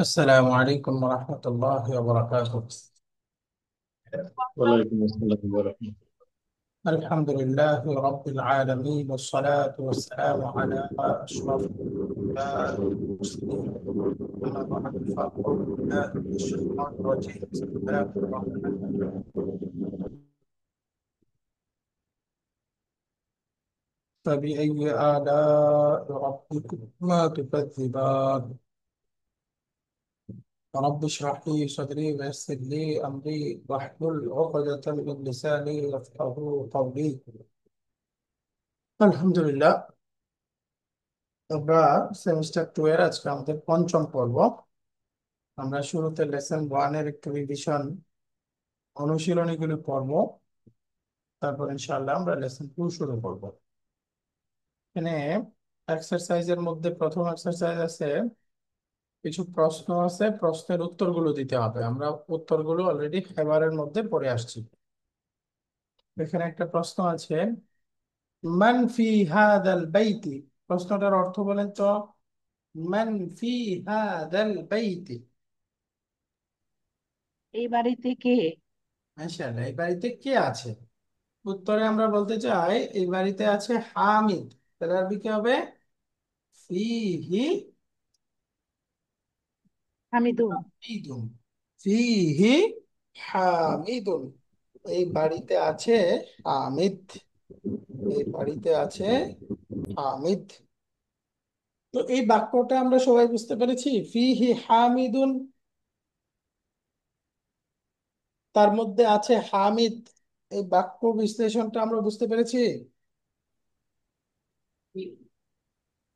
السلام عليكم ورحمة الله وبركاته. ওয়ালাইকুম আসসালাম ওয়া রাহমাতুল্লাহ। الحمد لله رب العالمين والصلاة والسلام على أشرف الأنبياء والمرسلين. أما بعد فأعوذ بالله من الشيطان الرجيم. بسم الله الرحمن الرحيم. فبأي آلاء ربكما تكذبان؟ رب اشرح لي صدري ويسر لي أمري واحلل عقدة من لساني يفقهوا قولي. الحمد لله. আমরা সেমিস্টার টু এর আজকে আমাদের পঞ্চম পর্ব। আমরা শুরুতে লেসন ওয়ানের একটু রিভিশন অনুশীলনীগুলি পড়ব, তারপর ইনশাআল্লাহ আমরা লেসন টু শুরু করব। এখানে এক্সারসাইজের মধ্যে প্রথম এক্সারসাইজ আছে, কিছু প্রশ্ন আছে, প্রশ্নের উত্তরগুলো দিতে হবে। আমরা উত্তরগুলো অলরেডি এবারের মধ্যে পড়ে আসছি। এখানে একটা প্রশ্ন আছে, মান ফি হাদাল বাইতি। প্রশ্নটার অর্থ বলেন তো। মান ফি হাদাল বাইতি। এই বাড়িতে কে? মাশাআল্লাহ, এই বাড়িতে কে আছে? উত্তরে আমরা বলতে চাই এই বাড়িতে আছে হামিদ। তাহলে আরবি কি হবে? ফিহি হামিদুন। হামিদুন। ফিহি হামিদুন। এই বাড়িতে আছে হামিদ। এই বাড়িতে আছে হামিদ। তো এই বাক্যটা আমরা সবাই বুঝতে পেরেছি, ফিহি হামিদুন, তার মধ্যে আছে হামিদ। এই বাক্য বিশ্লেষণটা আমরা বুঝতে পেরেছি।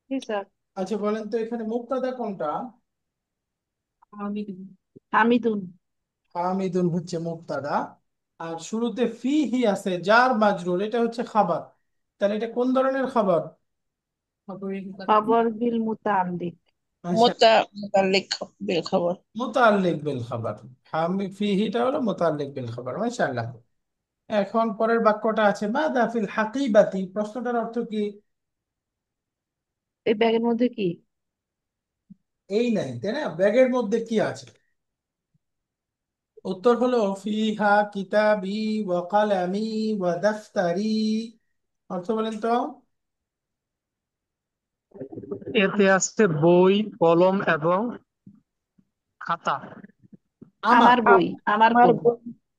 জি স্যার। আচ্ছা বলেন তো, এখানে মুক্তাদা কোনটা? হামিদুন। হামিদুন। হামিদুন হচ্ছে মুবতাদা, আর শুরুতে ফিহি আছে জার মাজরুর, এটা হচ্ছে খাবার। তাহলে এটা কোন ধরনের খাবার? খবর বিল মুতাআল্লিক। আচ্ছা, متعلق بالخبر. মুতাল্লিক বিল খাবার। ফিহিটা হলো মুতাল্লিক বিল খাবার। মাশাআল্লাহ। এখন পরের বাক্যটা আছে মাযা ফিল হাকিবাতি। প্রশ্নটার অর্থ কি? এই ব্যাগের মধ্যে কি? এই নাই, তাই না? ব্যাগের মধ্যে কি আছে? উত্তর হলো ফিহা কিতাবি ওয়া কালামি ওয়া দাফতারি। অর্থ বলেন তো। এতে আছে বই, কলম এবং খাতা। আমার আমার বই। আমার আমার বই। বই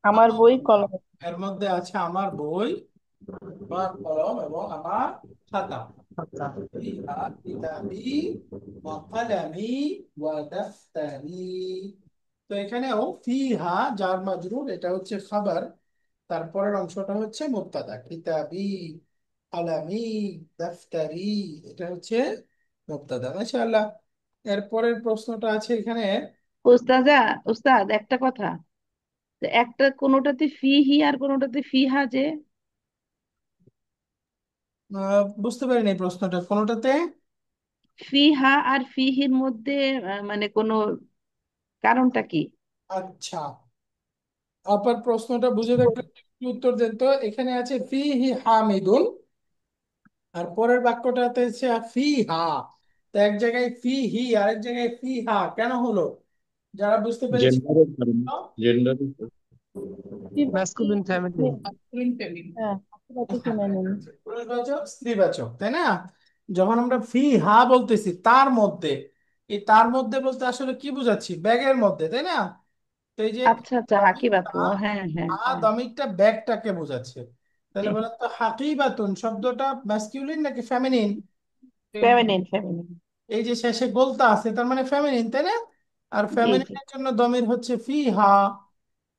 আমার বই কলম। এর মধ্যে আছে আমার বই, আমার কলম এবং আমার খাতা। খাতা। ফিহা কিতাবি ওয়া কালামি ওয়া দাফতারি। তো এখানেও ফিহা জার মাজরুর, এটা হচ্ছে খাবার। তারপরের অংশটা হচ্ছে মুবতাদা, কিতাবি, কালামি, দাফতারি, এটা হচ্ছে মুবতাদা। মাশাআল্লাহ। এরপরের প্রশ্নটা আছে এখানে। উস্তাদা, উস্তাদ একটা কথা, যে একটা কোনোটাতে ফিহি আর কোনোটাতে ফিহা যে। বুঝতে পারিনি এই প্রশ্নটা কোনোটাতে। ফিহা আর ফিহির মধ্যে মানে কোনো কারণটা কি? আচ্ছা, আপার প্রশ্নটা বুঝে থাকলে একটু উত্তর দেন তো। এখানে আছে ফিহি হামিদুন, আর পরের বাক্যটাতে হচ্ছে ফিহা। তো এক জায়গায় ফিহি আর এক জায়গায় ফিহা কেন হলো? যারা বুঝতে পেরেছে। জেন্ডারের কারণে। জেন্ডার। Masculine family. হ্যাঁ, আশেপাশে কিনে নিন। পুরুষবাচক স্ত্রীবাচক, তাই না? যখন আমরা ফিহা বলতেছি তার মধ্যে, এই তার মধ্যে বলতে আসলে কি বোঝাচ্ছি? ব্যাগের মধ্যে, তাই না? তো এই যে আচ্ছা আচ্ছা, হাকিবাতু, হ্যাঁ হ্যাঁ হ্যাঁ। দমিকটা ব্যাগটাকে বোঝাচ্ছে। তাহলে বলেন তো, হাকিবাতুন শব্দটা ম্যাসকিউলিন নাকি ফেমিনিন? Feminine, feminine. এই যে শেষে গোলতা আছে, তার মানে ফেমিনিন, তাই না? আর জি জি। ফেমিনিনের জন্য দমির হচ্ছে ফিহা,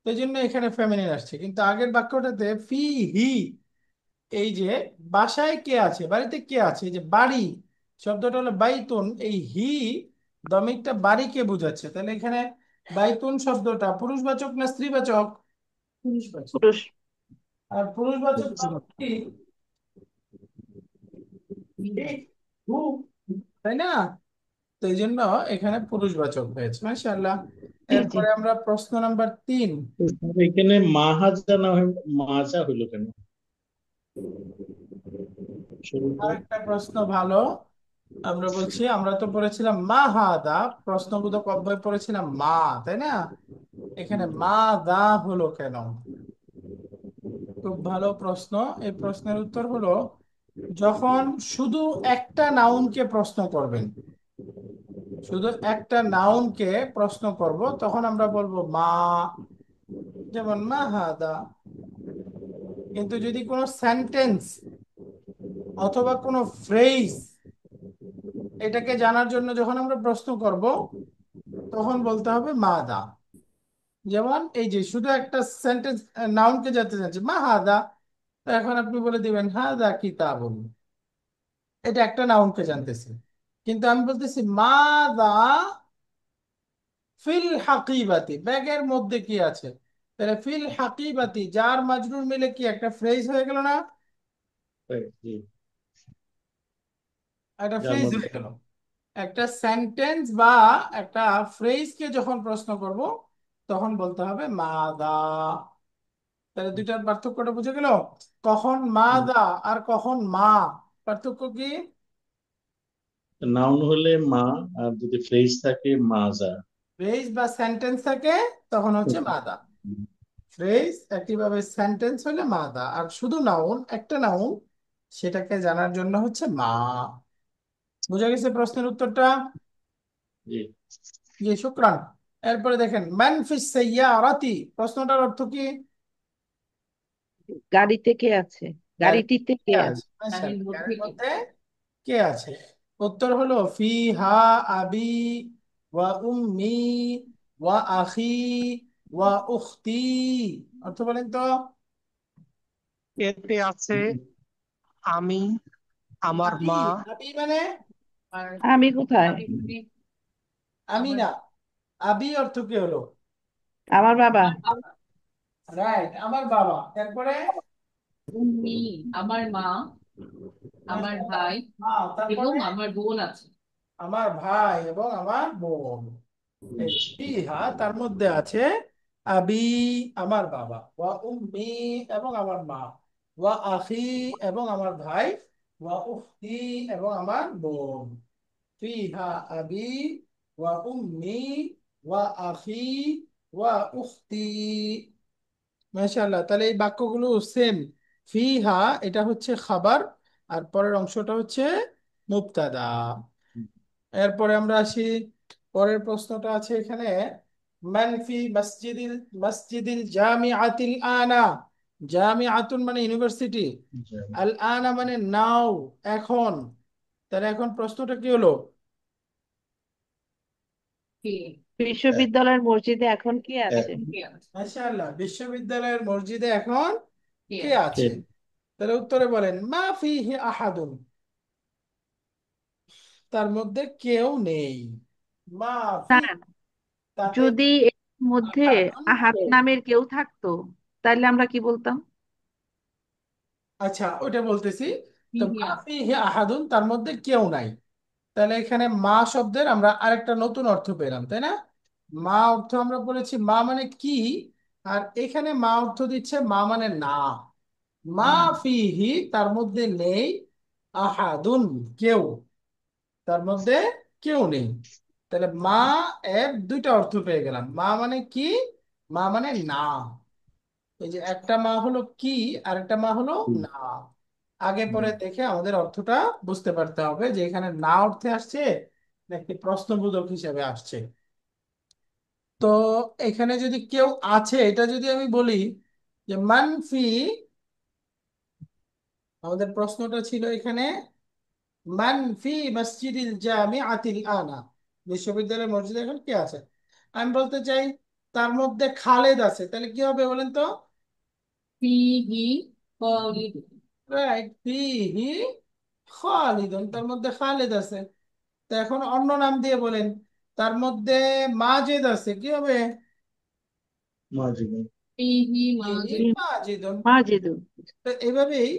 তো এই জন্য এখানে ফেমিনিন আসছে। কিন্তু আগের বাক্যটাতে ফিহি, এই যে বাসায় কে আছে, বাড়িতে কে আছে, এই যে বাড়ি শব্দটা হলো বাইতুন, এই হি দমিকটা বাড়িকে বোঝাচ্ছে। তাহলে এখানে বাইতুন শব্দটা পুরুষবাচক না স্ত্রীবাচক? পুরুষবাচক। পুরুষ। আর পুরুষবাচক শব্দ কি? হি, হু, তাই না? তো এই জন্য এখানে পুরুষবাচক হয়েছে। মাশাআল্লাহ। জি জি। এরপরে আমরা প্রশ্ন নাম্বার 3। এখানে মাহাজা না হয় মাজা হইলো কেন শুরুতে? আরেকটা প্রশ্ন ভালো। আমরা বলছি, আমরা তো পড়েছিলাম মা হাদা, প্রশ্নবোধক অব্যয় পড়েছিলাম মা, তাই না? এখানে মা দা হলো কেন? খুব ভালো প্রশ্ন। এই প্রশ্নের উত্তর হলো, যখন শুধু একটা নাউনকে প্রশ্ন করবেন, শুধু একটা নাউনকে প্রশ্ন করব, তখন আমরা বলবো মা, যেমন মা হাদা। কিন্তু যদি কোনো সেন্টেন্স অথবা কোনো ফ্রেজ, এটাকে জানার জন্য যখন আমরা প্রশ্ন করব, তখন বলতে হবে মা দা। যেমন এই যে শুধু একটা সেন্টেন্স, নাউনকে জানতে চাচ্ছি মা হাদা, তো এখন আপনি বলে দিবেন হাদা কিতাবুন, এটা একটা নাউনকে জানতেছি। কিন্তু আমি বলতেছি মা দা ফিল হাকিবাতি, ব্যাগের মধ্যে কি আছে, তাহলে ফিল হাকিবাতি জার মাজরুর মিলে কি একটা ফ্রেজ হয়ে গেল না? জি, একটা যার ফ্রেজ মধ্যে হয়ে গেল। একটা সেন্টেন্স বা একটা ফ্রেজকে যখন প্রশ্ন করব, তখন বলতে হবে মাদা। তাহলে দুইটার পার্থক্যটা বুঝে গেল? কখন মাদা আর কখন মা, পার্থক্য কি? নাউন হলে মা, আর যদি ফ্রেজ থাকে মাজা। ফ্রেজ বা সেন্টেন্স থাকে তখন হচ্ছে মাদা। ফ্রেজ একইভাবে, সেন্টেন্স হলে মাদা, আর শুধু নাউন, একটা নাউন, সেটাকে জানার জন্য হচ্ছে মা। বুঝা গেছে প্রশ্নের উত্তরটা? জি, জি, শুক্রান। এরপরে দেখেন মান ফিস সাইয়ারাতি, প্রশ্নটার অর্থ কি? গাড়িতে কে আছে, গাড়িতে গাড়িটিতে কে কে আছে? আছে? মাশাআল্লাহ, গাড়ির মধ্যে কে আছে? উত্তর হলো ফিহা আবি ওয়া উম্মি ওয়া আখি ওয়া উখতি। অর্থ বলেন তো। এতে আছে আমি, আমার আবি, মা। আবি মানে আমি কোথায়? আমি না, আবি অর্থ কি হলো? আমার বাবা। রাইট, আমার বাবা। তারপরে উম্মি আমার মা, আমার মাশাআল্লাহ, ভাই মা, এবং তারপরে আমার বোন আছে। আমার ভাই এবং আমার বোন। এই ফিহা, তার মধ্যে আছে আবি, আমার বাবা, ওয়া উম্মি, এবং আমার মা, ওয়া আখি, এবং আমার ভাই, ওয়া উখতি, এবং আমার বোন। ফিহা আবি ওয়া উম্মি ওয়া আখি ওয়া উখতি। মাশাআল্লাহ, তাহলে এই বাক্যগুলো সেম। ফিহা, এটা হচ্ছে খাবার, আর পরের অংশটা হচ্ছে মুবতাদা। এরপরে আমরা আসি, পরের প্রশ্নটা আছে এখানে, মান ফি মসজিদিল মসজিদিল জামিআতিল আনা। জামিআতুন মানে ইউনিভার্সিটি, আল আনা মানে নাও, এখন। তাহলে এখন প্রশ্নটা কি হলো? কে বিশ্ববিদ্যালয়ের মসজিদে এখন কে আছে? কে আছে? মাশাআল্লাহ, বিশ্ববিদ্যালয়ের মসজিদে এখন কে কে আছে? আছে? তাহলে উত্তরে বলেন মা ফিহি আহাদুন, তার মধ্যে কেউ নেই। মা ফি, স্যার, তাতে যদি এর মধ্যে আহাদুন আহাদ কেউ। নামের কেউ থাকতো, তাহলে আমরা কি বলতাম? আচ্ছা, ওটা বলতেছি। তো ফিহি মা আছে। ফিহি আহাদুন, তার মধ্যে কেউ নাই। তাহলে এখানে মা শব্দের আমরা আরেকটা নতুন অর্থ পেলাম, তাই না? মা অর্থ আমরা বলেছি মা মানে কি, আর এখানে মা অর্থ দিচ্ছে মা মানে না। মা ফিহি, তার মধ্যে নেই, আহাদুন, কেউ, তার মধ্যে কেউ নেই। তাহলে মা এর দুইটা অর্থ পেয়ে গেলাম। মা মানে কি, মা মানে না। এই যে একটা মা হলো কি, আর একটা মা হলো না। আগে পরে দেখে আমাদের অর্থটা বুঝতে পারতে হবে যে এখানে না অর্থে আসছে নাকি প্রশ্নবোধক হিসেবে আসছে। তো এখানে যদি কেউ আছে, এটা যদি আমি বলি যে মানফি, আমাদের প্রশ্নটা ছিল এখানে মানফি মসজিদিল জামিআতিল আনা, বিশ্ববিদ্যালয়ের মসজিদে এখন কে আছে। আমি বলতে চাই তার মধ্যে খালেদ আছে, তাহলে কি হবে বলেন তো? ফিহি খালিদ। রাইট, ফিহি খালিদুন, তার মধ্যে খালেদ আছে। তো এখন অন্য নাম দিয়ে বলেন, তার মধ্যে মাজিদ আছে, কি হবে? মাজিদ। ফিহি ফিহি মাজিদ। মাজিদুন। মাজিদু। তো এইভাবেই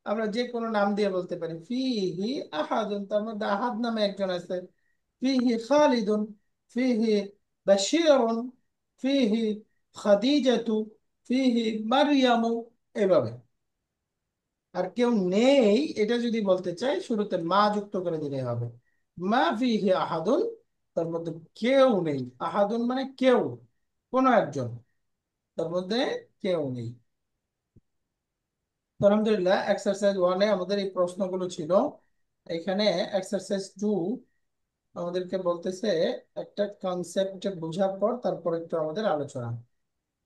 আমরা যে কোনো নাম দিয়ে বলতে পারি। ফিহি আহাদুন, তার মধ্যে আহাদ নামে একজন আছে। ফিহি খালিদুন, ফিহি বাশিরুন, ফিহি খাদিজাতু, ফিহি মারিয়ামু, এভাবে। আর কেউ নেই, এটা যদি বলতে চাই শুরুতে মা যুক্ত করে দিলে হবে। মা ফিহি আহাদুন, তার মধ্যে কেউ নেই। আহাদুন মানে কেউ, কোনো একজন, তার মধ্যে কেউ নেই। তো আলহামদুলিল্লাহ, এক্সারসাইজ 1-এ আমাদের এই প্রশ্নগুলো ছিল। এখানে এক্সারসাইজ 2 আমাদেরকে বলতেছে একটা কনসেপ্ট বোঝার পর তারপর একটু আমাদের আলোচনা।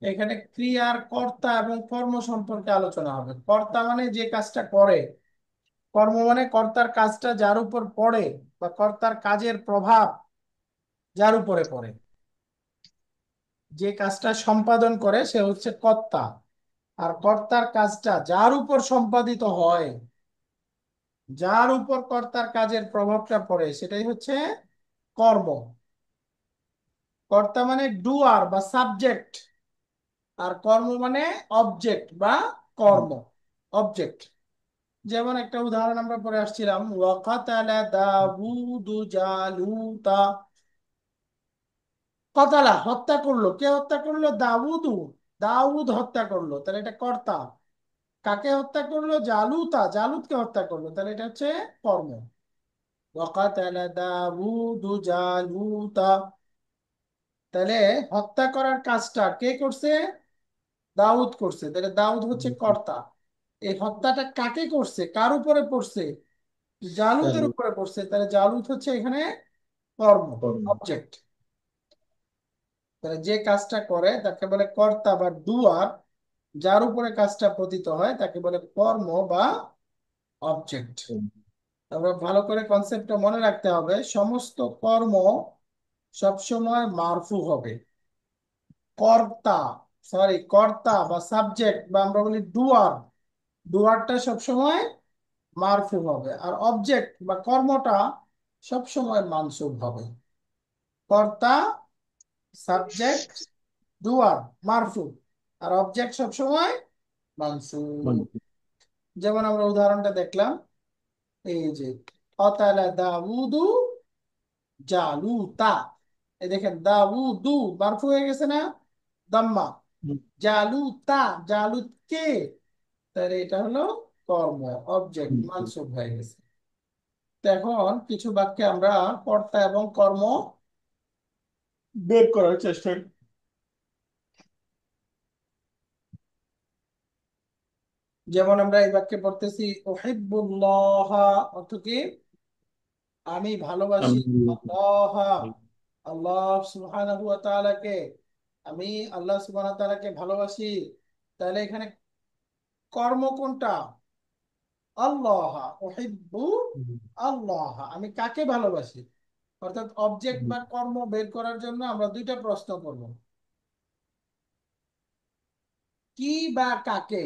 এখানে ক্রিয়ার কর্তা এবং কর্ম সম্পর্কে আলোচনা হবে। কর্তা মানে যে কাজটা করে, কর্ম মানে কর্তার কাজটা যার উপর পড়ে বা কর্তার কাজের প্রভাব যার উপরে পড়ে। যে কাজটা সম্পাদন করে সে হচ্ছে কর্তা, আর কর্তার কাজটা যার উপর সম্পাদিত হয়, যার উপর কর্তার কাজের প্রভাবটা পড়ে, সেটাই হচ্ছে কর্ম। কর্তা মানে ডুয়ার বা সাবজেক্ট, আর কর্ম মানে অবজেক্ট বা কর্ম, অবজেক্ট। যেমন একটা উদাহরণ আমরা পরে আসছিলাম, ওয়াকাতালা দাউদু জালুতা। কতালা হত্যা করলো, কে হত্যা করলো? দাউদু, দাউদ হত্যা করলো, তাহলে এটা কর্তা। কাকে হত্যা করলো? জালুতা, জালুতকে হত্যা করলো, তাহলে এটা হচ্ছে কর্ম। ওয়াকাতালা দাউদু জালুতা, তাহলে হত্যা করার কাজটা কে করছে? দাউদ করছে, তাহলে দাউদ হচ্ছে কর্তা। এই হত্যাটা কাকে করছে, কার উপরে পড়ছে? জালুতের চালু উপরে পড়ছে, তাহলে জালুত হচ্ছে এখানে কর্ম, কর্ম। অবজেক্ট। তাহলে যে কাজটা করে তাকে বলে কর্তা বা ডুয়ার, যার উপরে কাজটা পতিত হয় তাকে বলে কর্ম বা অবজেক্ট। আমরা ভালো করে কনসেপ্টটা মনে রাখতে হবে, সমস্ত কর্ম সবসময় মারফু হবে। কর্তা, সরি, কর্তা বা সাবজেক্ট বা আমরা বলি ডুয়ার, ডুয়ারটা সবসময় মারফু হবে, আর অবজেক্ট বা কর্মটা সবসময় মানসুব হবে। কর্তা, সাবজেক্ট, ডুয়ার মারফু, আর অবজেক্ট সবসময় মানসুব। যেমন আমরা উদাহরণটা দেখলাম, এই যে কতালা দাউদু জালুতা, এই দেখেন দাউদু মারফু হয়ে গেছে না, দাম্মা। জালুতা, জালুত কে? তাহলে এটা হলো কর্ম, অবজেক্ট মানসুব হয়ে গেছে। তো এখন কিছু বাক্যে আমরা কর্তা এবং কর্ম বের করার চেষ্টা করি। যেমন আমরা এই বাক্যে পড়তেছি উহিব্বুল্লাহ, অর্থ কি? আমি ভালোবাসি আল্লাহ, আল্লাহ সুবহানাহু ওয়া তাআলাকে। আমি আল্লাহ সুবহানাহু ওয়া তাআলাকে ভালোবাসি। তাহলে এখানে কর্ম কোনটা? আল্লাহ, উহিব্বু আল্লাহ, আমি কাকে ভালোবাসি? অর্থাৎ অবজেক্ট বা কর্ম বের করার জন্য আমরা দুইটা প্রশ্ন করব, কি বা কাকে,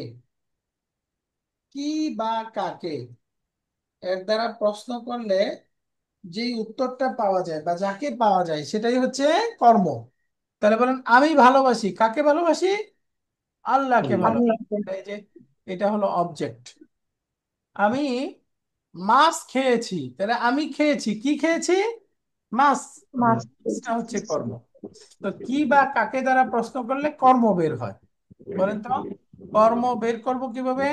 কি বা কাকে। এর দ্বারা প্রশ্ন করলে যেই উত্তরটা পাওয়া যায় বা যাকে পাওয়া যায় সেটাই হচ্ছে কর্ম। তাহলে বলেন আমি ভালোবাসি, কাকে ভালোবাসি? আল্লাহকে ভালোবাসি, আল্লাহকে। এই যে এটা হলো অবজেক্ট। আমি মাছ খেয়েছি, তাহলে আমি খেয়েছি, কি খেয়েছি? মাছ, মাছ। মাছটা হচ্ছে কর্ম। তো কি বা কাকে দ্বারা প্রশ্ন করলে কর্ম বের হয়, বলেন তো? কর্ম বের করব কিভাবে?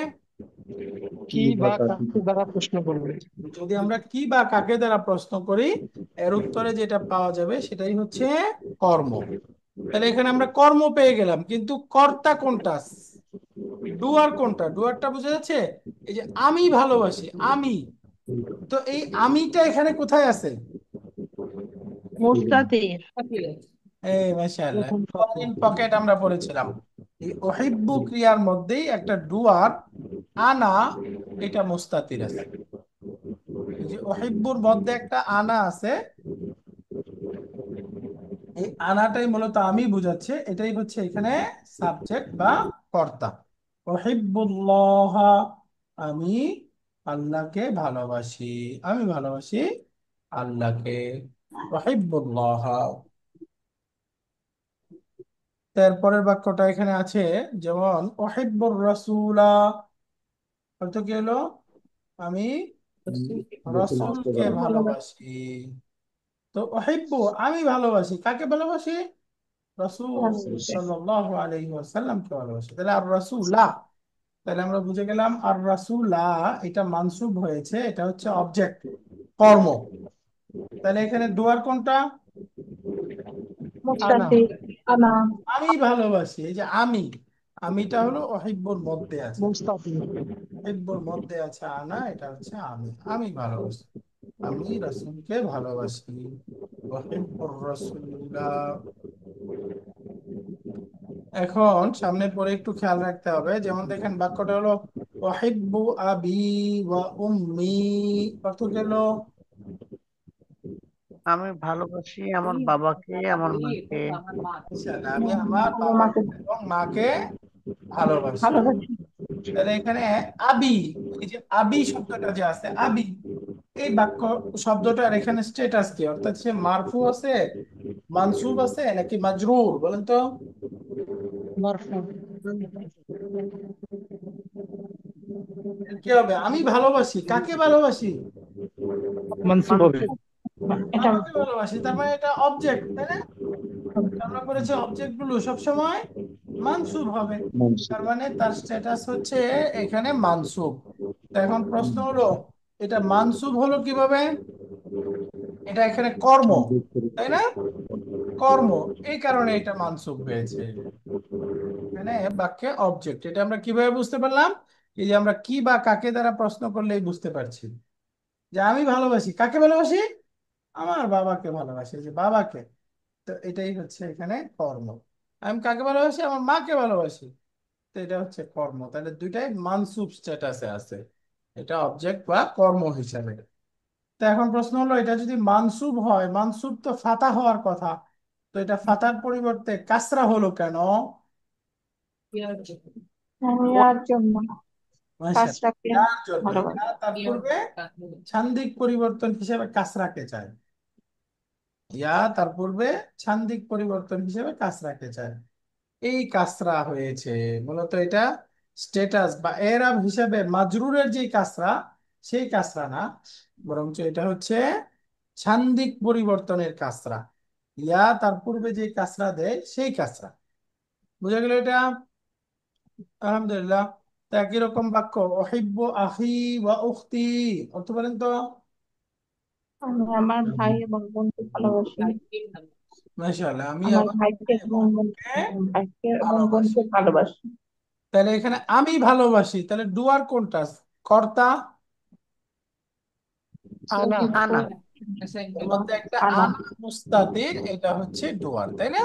কি বা কাকে দ্বারা প্রশ্ন করবে? যদি আমরা কি বা কাকে দ্বারা প্রশ্ন করি, এর উত্তরে যেটা পাওয়া যাবে সেটাই হচ্ছে কর্ম। তাহলে এখানে আমরা কর্ম পেয়ে গেলাম, কিন্তু কর্তা কোনটা, ডুয়ার কোনটা? ডুয়ারটা বুঝা যাচ্ছে, এই যে আমি ভালোবাসি, আমি। তো এই আমিটা এখানে কোথায় আছে? মুস্তাতির। এই মাশাআল্লাহ, প্রথম সাথে। ইন পকেট আমরা পড়েছিলাম। এই ওহিব্বু ক্রিয়ার মধ্যেই একটা ডুয়ার আনা, এটা মুস্তাতির আছে। এই যে ওহিব্বুর মধ্যে একটা আনা আছে, এই আনাটাই মূলত আমি বুঝাচ্ছে, এটাই হচ্ছে এখানে সাবজেক্ট বা কর্তা। ওহিব্বুল্লাহ, আমি আল্লাহকে ভালোবাসি, আমি ভালোবাসি আল্লাহকে। ওহিব্বুল্লাহ। তারপরের বাক্যটা এখানে আছে, যেমন ওহিব্বুর রাসূলা, অর্থ কি হলো? আমি রাসূলকে ভালোবাসি। তো ওহিব্বু, আমি ভালোবাসি, কাকে ভালোবাসি? রাসূল সাল্লাল্লাহু আলাইহি ওয়াসাল্লামকে ভালোবাসি। তাহলে আর রাসূলা, তাহলে আমরা বুঝে গেলাম আর রাসূলা এটা মানসুব হয়েছে, এটা হচ্ছে অবজেক্ট, কর্ম। তাহলে এখানে ডুয়ার কোনটা? আনা মুস্তাফিজ আনা আমি ভালোবাসি, এই যে আমিটা হলো অহিব্বুর মধ্যে আছে, মুস্তাফিজ অহিব্বুর মধ্যে আছে আনা, এটা হচ্ছে আমি ভালোবাসি, আমি রাসূলকে ভালোবাসি। অহিব্বুর রাসূলিল্লাহ। এখন সামনের পরে একটু খেয়াল রাখতে হবে, যেমন দেখেন বাক্যটা হলো ওয়াহিব্বু আবি ওয়া উম্মি, অর্থ কি হলো? আমি ভালোবাসি আমার এই বাবাকে আমার বাবাকে মাকে। এবং আমার মাকে। ইনশাআল্লাহ, আমি আমার আমার বাবাকে মাকে এবং মাকে ভালোবাসি। ভালোবাসি। তাহলে এখানে আবি, এই যে আবি শব্দটা যে আছে আবি, এই বাক্য শব্দটার এখানে স্ট্যাটাস কি, অর্থাৎ সে মারফু আছে, মানসুব আছে, নাকি মাজরুর, বলেন তো? মারফু কি হবে? আমি ভালোবাসি, কাকে ভালোবাসি? মানসুব হবে। মানসুব। এটা বাবাকে ভালোবাসি, তার মানে এটা অবজেক্ট, তাই না? আমরা করেছি অবজেক্ট গুলো সবসময় মানসুব হবে, তার মানে তার স্ট্যাটাস হচ্ছে এখানে মানসুব। তো এখন প্রশ্ন হলো, এটা মানসুব হলো কিভাবে? এটা এখানে কর্ম, তাই না? কর্ম, এই কারণে এটা মানসুব হয়েছে। এখানে বাক্যে অবজেক্ট, এটা আমরা কিভাবে বুঝতে পারলাম? এই যে আমরা কি বা কাকে দ্বারা প্রশ্ন করলেই বুঝতে পারছি যে আমি ভালোবাসি, কাকে ভালোবাসি? আমার বাবাকে ভালোবাসি, এই যে বাবাকে। তো এটাই হচ্ছে এখানে কর্ম। আমি কাকে ভালোবাসি? আমার মাকে ভালোবাসি। তো এটা হচ্ছে কর্ম, তাহলে দুইটাই মানসুব স্ট্যাটাসে আছে, এটা অবজেক্ট বা কর্ম হিসাবে। তো এখন প্রশ্ন হলো, এটা যদি মানসুব হয়, মানসুব তো ফাতা হওয়ার কথা, তো এটা ফাতার পরিবর্তে কাসরা হলো কেন? ইয়ার জন্য। ইয়ার জন্য মাশাআল্লাহ, কাজটাকে যার জন্য ভালোবাসি। তার ইয়ার পূর্বে ছান্দিক পরিবর্তন হিসেবে কাসরাকে চায়, তার পূর্বে ছান্দিক পরিবর্তন হিসেবে কাসরাকে চায়, এই কাসরা হয়েছে। মূলত এটা স্ট্যাটাস বা এরাব হিসেবে মাজরুরের যে কাসরা, সেই কাসরা না, বরঞ্চ এটা হচ্ছে ছান্দিক পরিবর্তনের কাসরা, তার পূর্বে যে কাসরা দেয় সেই কাসরা। বুঝা গেল এটা? আলহামদুলিল্লাহ। তা একই রকম বাক্য অহিব্বু আখি ওয়া উখতি, অর্থ বলেন তো? আমি আমার ভাই এবং বোনকে ভালোবাসি। ভাইকে ভালোবাসি। মাশাআল্লাহ, আমি আমার আমার ভাইকে এবং এবং বোনকে ভাইকে এবং ভালোবাসি। বোনকে ভালোবাসি। তাহলে এখানে আমি ভালোবাসি, তাহলে ডুয়ার কোনটা? কর্তা। আনা আনা। এর মধ্যে একটা আনা আনা মুস্তাতির, এটা হচ্ছে ডুয়ার, তাই না?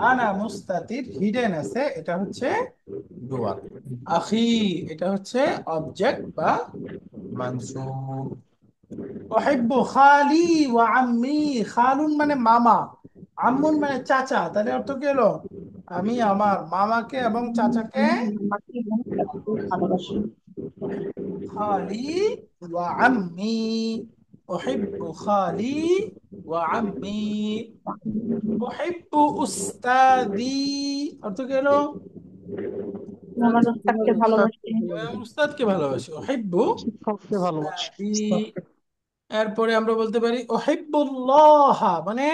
আনা মুস্তাতির হিডেন আছে, এটা হচ্ছে ডুয়ার। আখি, এটা হচ্ছে অবজেক্ট বা মানসুব। উহিব্বু খালি ওয়া আম্মি, খালুন মানে মামা, আম্মুন মানে চাচা, তাহলে অর্থ কি হলো? আমি আমার মামাকে এবং চাচাকে আমাকে এবং তাকে ভালোবাসি। খালি ওয়া আম্মি, উহিব্বু খালি ওয়া আম্মি। উহিব্বু উস্তাদি, অর্থ কি হলো? আমি আমার উস্তাদকে ভালোবাসি। আমি আমার উস্তাদকে ভালোবাসি, উহিব্বু শিক্ষককে ভালোবাসি। উস্তাদি। এরপরে আমরা বলতে পারি উহিব্বুল্লাহ, মানে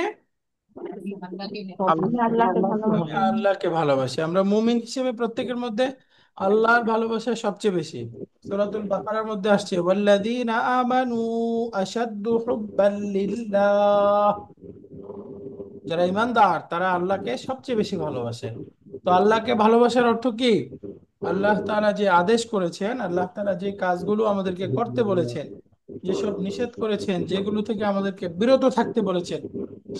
আমি আল্লাহকে আল্লাহ আমি আল্লাহকে আল্লাহকে আমি ভালোবাসি। ভালোবাসি। আল্লাহকে ভালোবাসি। আমরা মুমিন হিসেবে প্রত্যেকের মধ্যে আল্লাহর ভালোবাসা সবচেয়ে বেশি। সূরাতুল বাকারার মধ্যে আসছে ওয়াল্লাযীনা আমানু আশাদ্দু হুব্বাল লিল্লাহ, যারা ইমানদার তারা আল্লাহকে সবচেয়ে বেশি ভালোবাসে। তো আল্লাহকে ভালোবাসার অর্থ কি? আল্লাহ তাআলা যে আদেশ করেছেন, আল্লাহ তাআলা যে কাজগুলো আমাদেরকে করতে বলেছেন, যেসব নিষেধ করেছেন, যেগুলো থেকে আমাদেরকে বিরত থাকতে বলেছেন,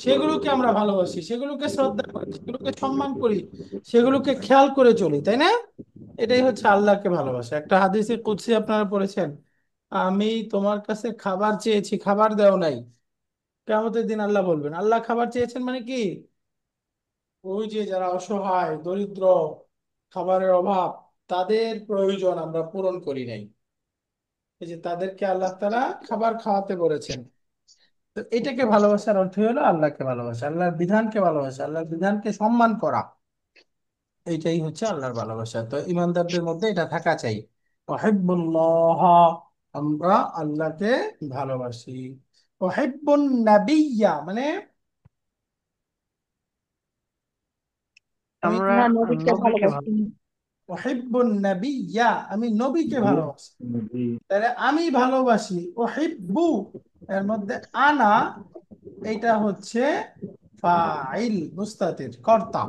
সেগুলোকে আমরা ভালোবাসি, সেগুলোকে শ্রদ্ধা করি, সেগুলোকে সম্মান করি, সেগুলোকে খেয়াল করে চলি, তাই না? এটাই হচ্ছে আল্লাহকে ভালোবাসা। একটা হাদিসে কুদসি আপনারা পড়েছেন, আমি তোমার কাছে খাবার চেয়েছি, খাবার দেও নাই। কিয়ামতের দিন আল্লাহ বলবেন, আল্লাহ খাবার চেয়েছেন মানে কি? ওই যে যারা অসহায় দরিদ্র, খাবারের অভাব, তাদের প্রয়োজন আমরা পূরণ করি নাই, এই যে তাদেরকে আল্লাহ তাআলা খাবার খাওয়াতে বলেছেন। তো এটাকে ভালোবাসার অর্থ হলো আল্লাহকে ভালোবাসা, আল্লাহর বিধানকে ভালোবাসা, আল্লাহর বিধানকে সম্মান করা, এইটাই হচ্ছে আল্লাহর ভালোবাসা। তো ইমানদারদের মধ্যে এটা থাকা চাই, ওয়াহিব্বুল্লাহ, আমরা আল্লাহকে ভালোবাসি। ওয়াহিব্বুন নাবিয়্যা, মানে আমি আমরা না নবীকে নবীকে ভালোবাসি। ওয়াহিব্বুন নাবিয়্যা, আমি নবীকে ভালোবাসি। তাহলে আমি ভালোবাসি, ওহিব্বু এর মধ্যে আনা, এটা হচ্ছে ফাইল, মুস্তাতির, কর্তা।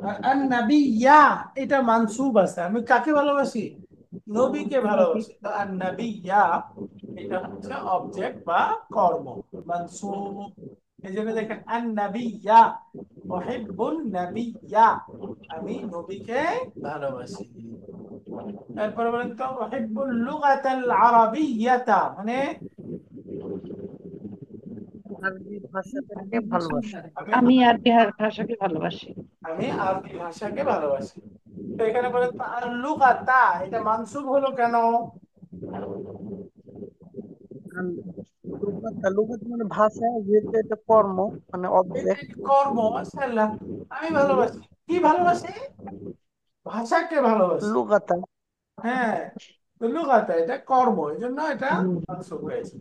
আর আন-নাবিয়্যা এটা মানসুব আছে। আমি কাকে ভালোবাসি? নবীকে ভালোবাসি। তো আন-নাবিয়্যা এটা হচ্ছে অবজেক্ট বা কর্ম, মানসুব। এই জন্য দেখেন আন-নাবিয়্যা, উহিব্বুন নাবিয়্যা, আমি নবীকে ভালোবাসি। এরপরে বলেন তো উহিব্বুল লুগাতাল আরাবিয়্যাতা, মানে আরবি ভাষাটাকে ভালোবাসি। আমি আমি আরবি ভাষাকে ভালোবাসি। আমি আরবি ভাষাকে ভালোবাসি। তো এখানে বলেন তো আর লুগাতা এটা মানসুব হলো কেন? আর লুগাত মানে ভাষা, যেহেতু এটা কর্ম মানে এটা অবজেক্ট। একটা কর্ম, মাশাআল্লাহ। আমি ভালোবাসি, কি ভালোবাসি? ভাষাকে ভালোবাসি। লুগাতা। হ্যাঁ, তো লুগাতা এটা কর্ম, এই জন্য এটা মানসুব হয়েছে।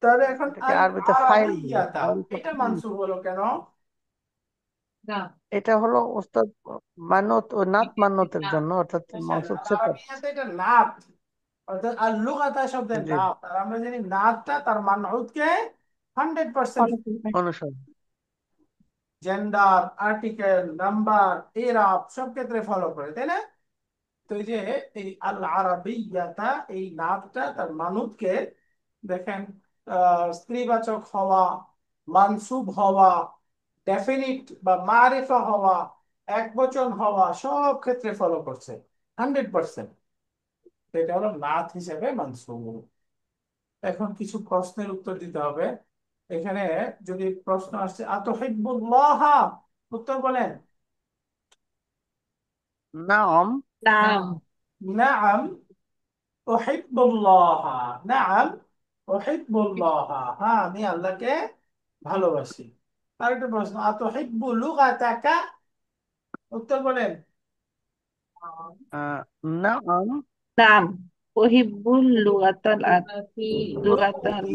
তাহলে এখন এটাকে আল আরবিতে ফাইল বলে। আরাবিয়াতা আরবিতে এটা ফাইল। মানসুব হলো কেন? না, এটা হলো ওস্তাদ মান্যত ও নাত মান্যতের না, জন্য, অর্থাৎ মাশাআল্লাহ, মানসুব আল সিফাত। আরাবিয়াতা এটা নাত, অর্থাৎ আল লুগাতা শব্দের জি, নাত। আর আমরা জানি নাতটা তার মানউতকে 100% অনুসরণ। জেন্ডার, আর্টিকেল, নাম্বার, এরাব সব ক্ষেত্রে ফলো করে, তাই না? তো এই যে এই আল আরাবিয়াতা, এই নাতটা তার মানুতকে দেখেন স্ত্রীবাচক হওয়া, মানসুব হওয়া, ডেফিনিট বা মারিফা হওয়া, একবচন হওয়া সব ক্ষেত্রে ফলো করছে 100%। তো এটা হলো নাত হিসেবে মানসুব। এখন কিছু প্রশ্নের উত্তর দিতে হবে। এখানে যদি প্রশ্ন আসছে আতুহিব্বুল্লাহ, উত্তর বলেন। নাম। না, নাম। নাআম উহিব্বুল্লাহ, নাআম উহিব্বুল্লাহ, হ্যাঁ আমি আল্লাহকে ভালোবাসি। আর একটা প্রশ্ন আতুহিব্বু লুগাতাকা, উত্তর বলেন। আহ, নাম। নাম। উহিব্বুল লুগাতি, লুগাতাল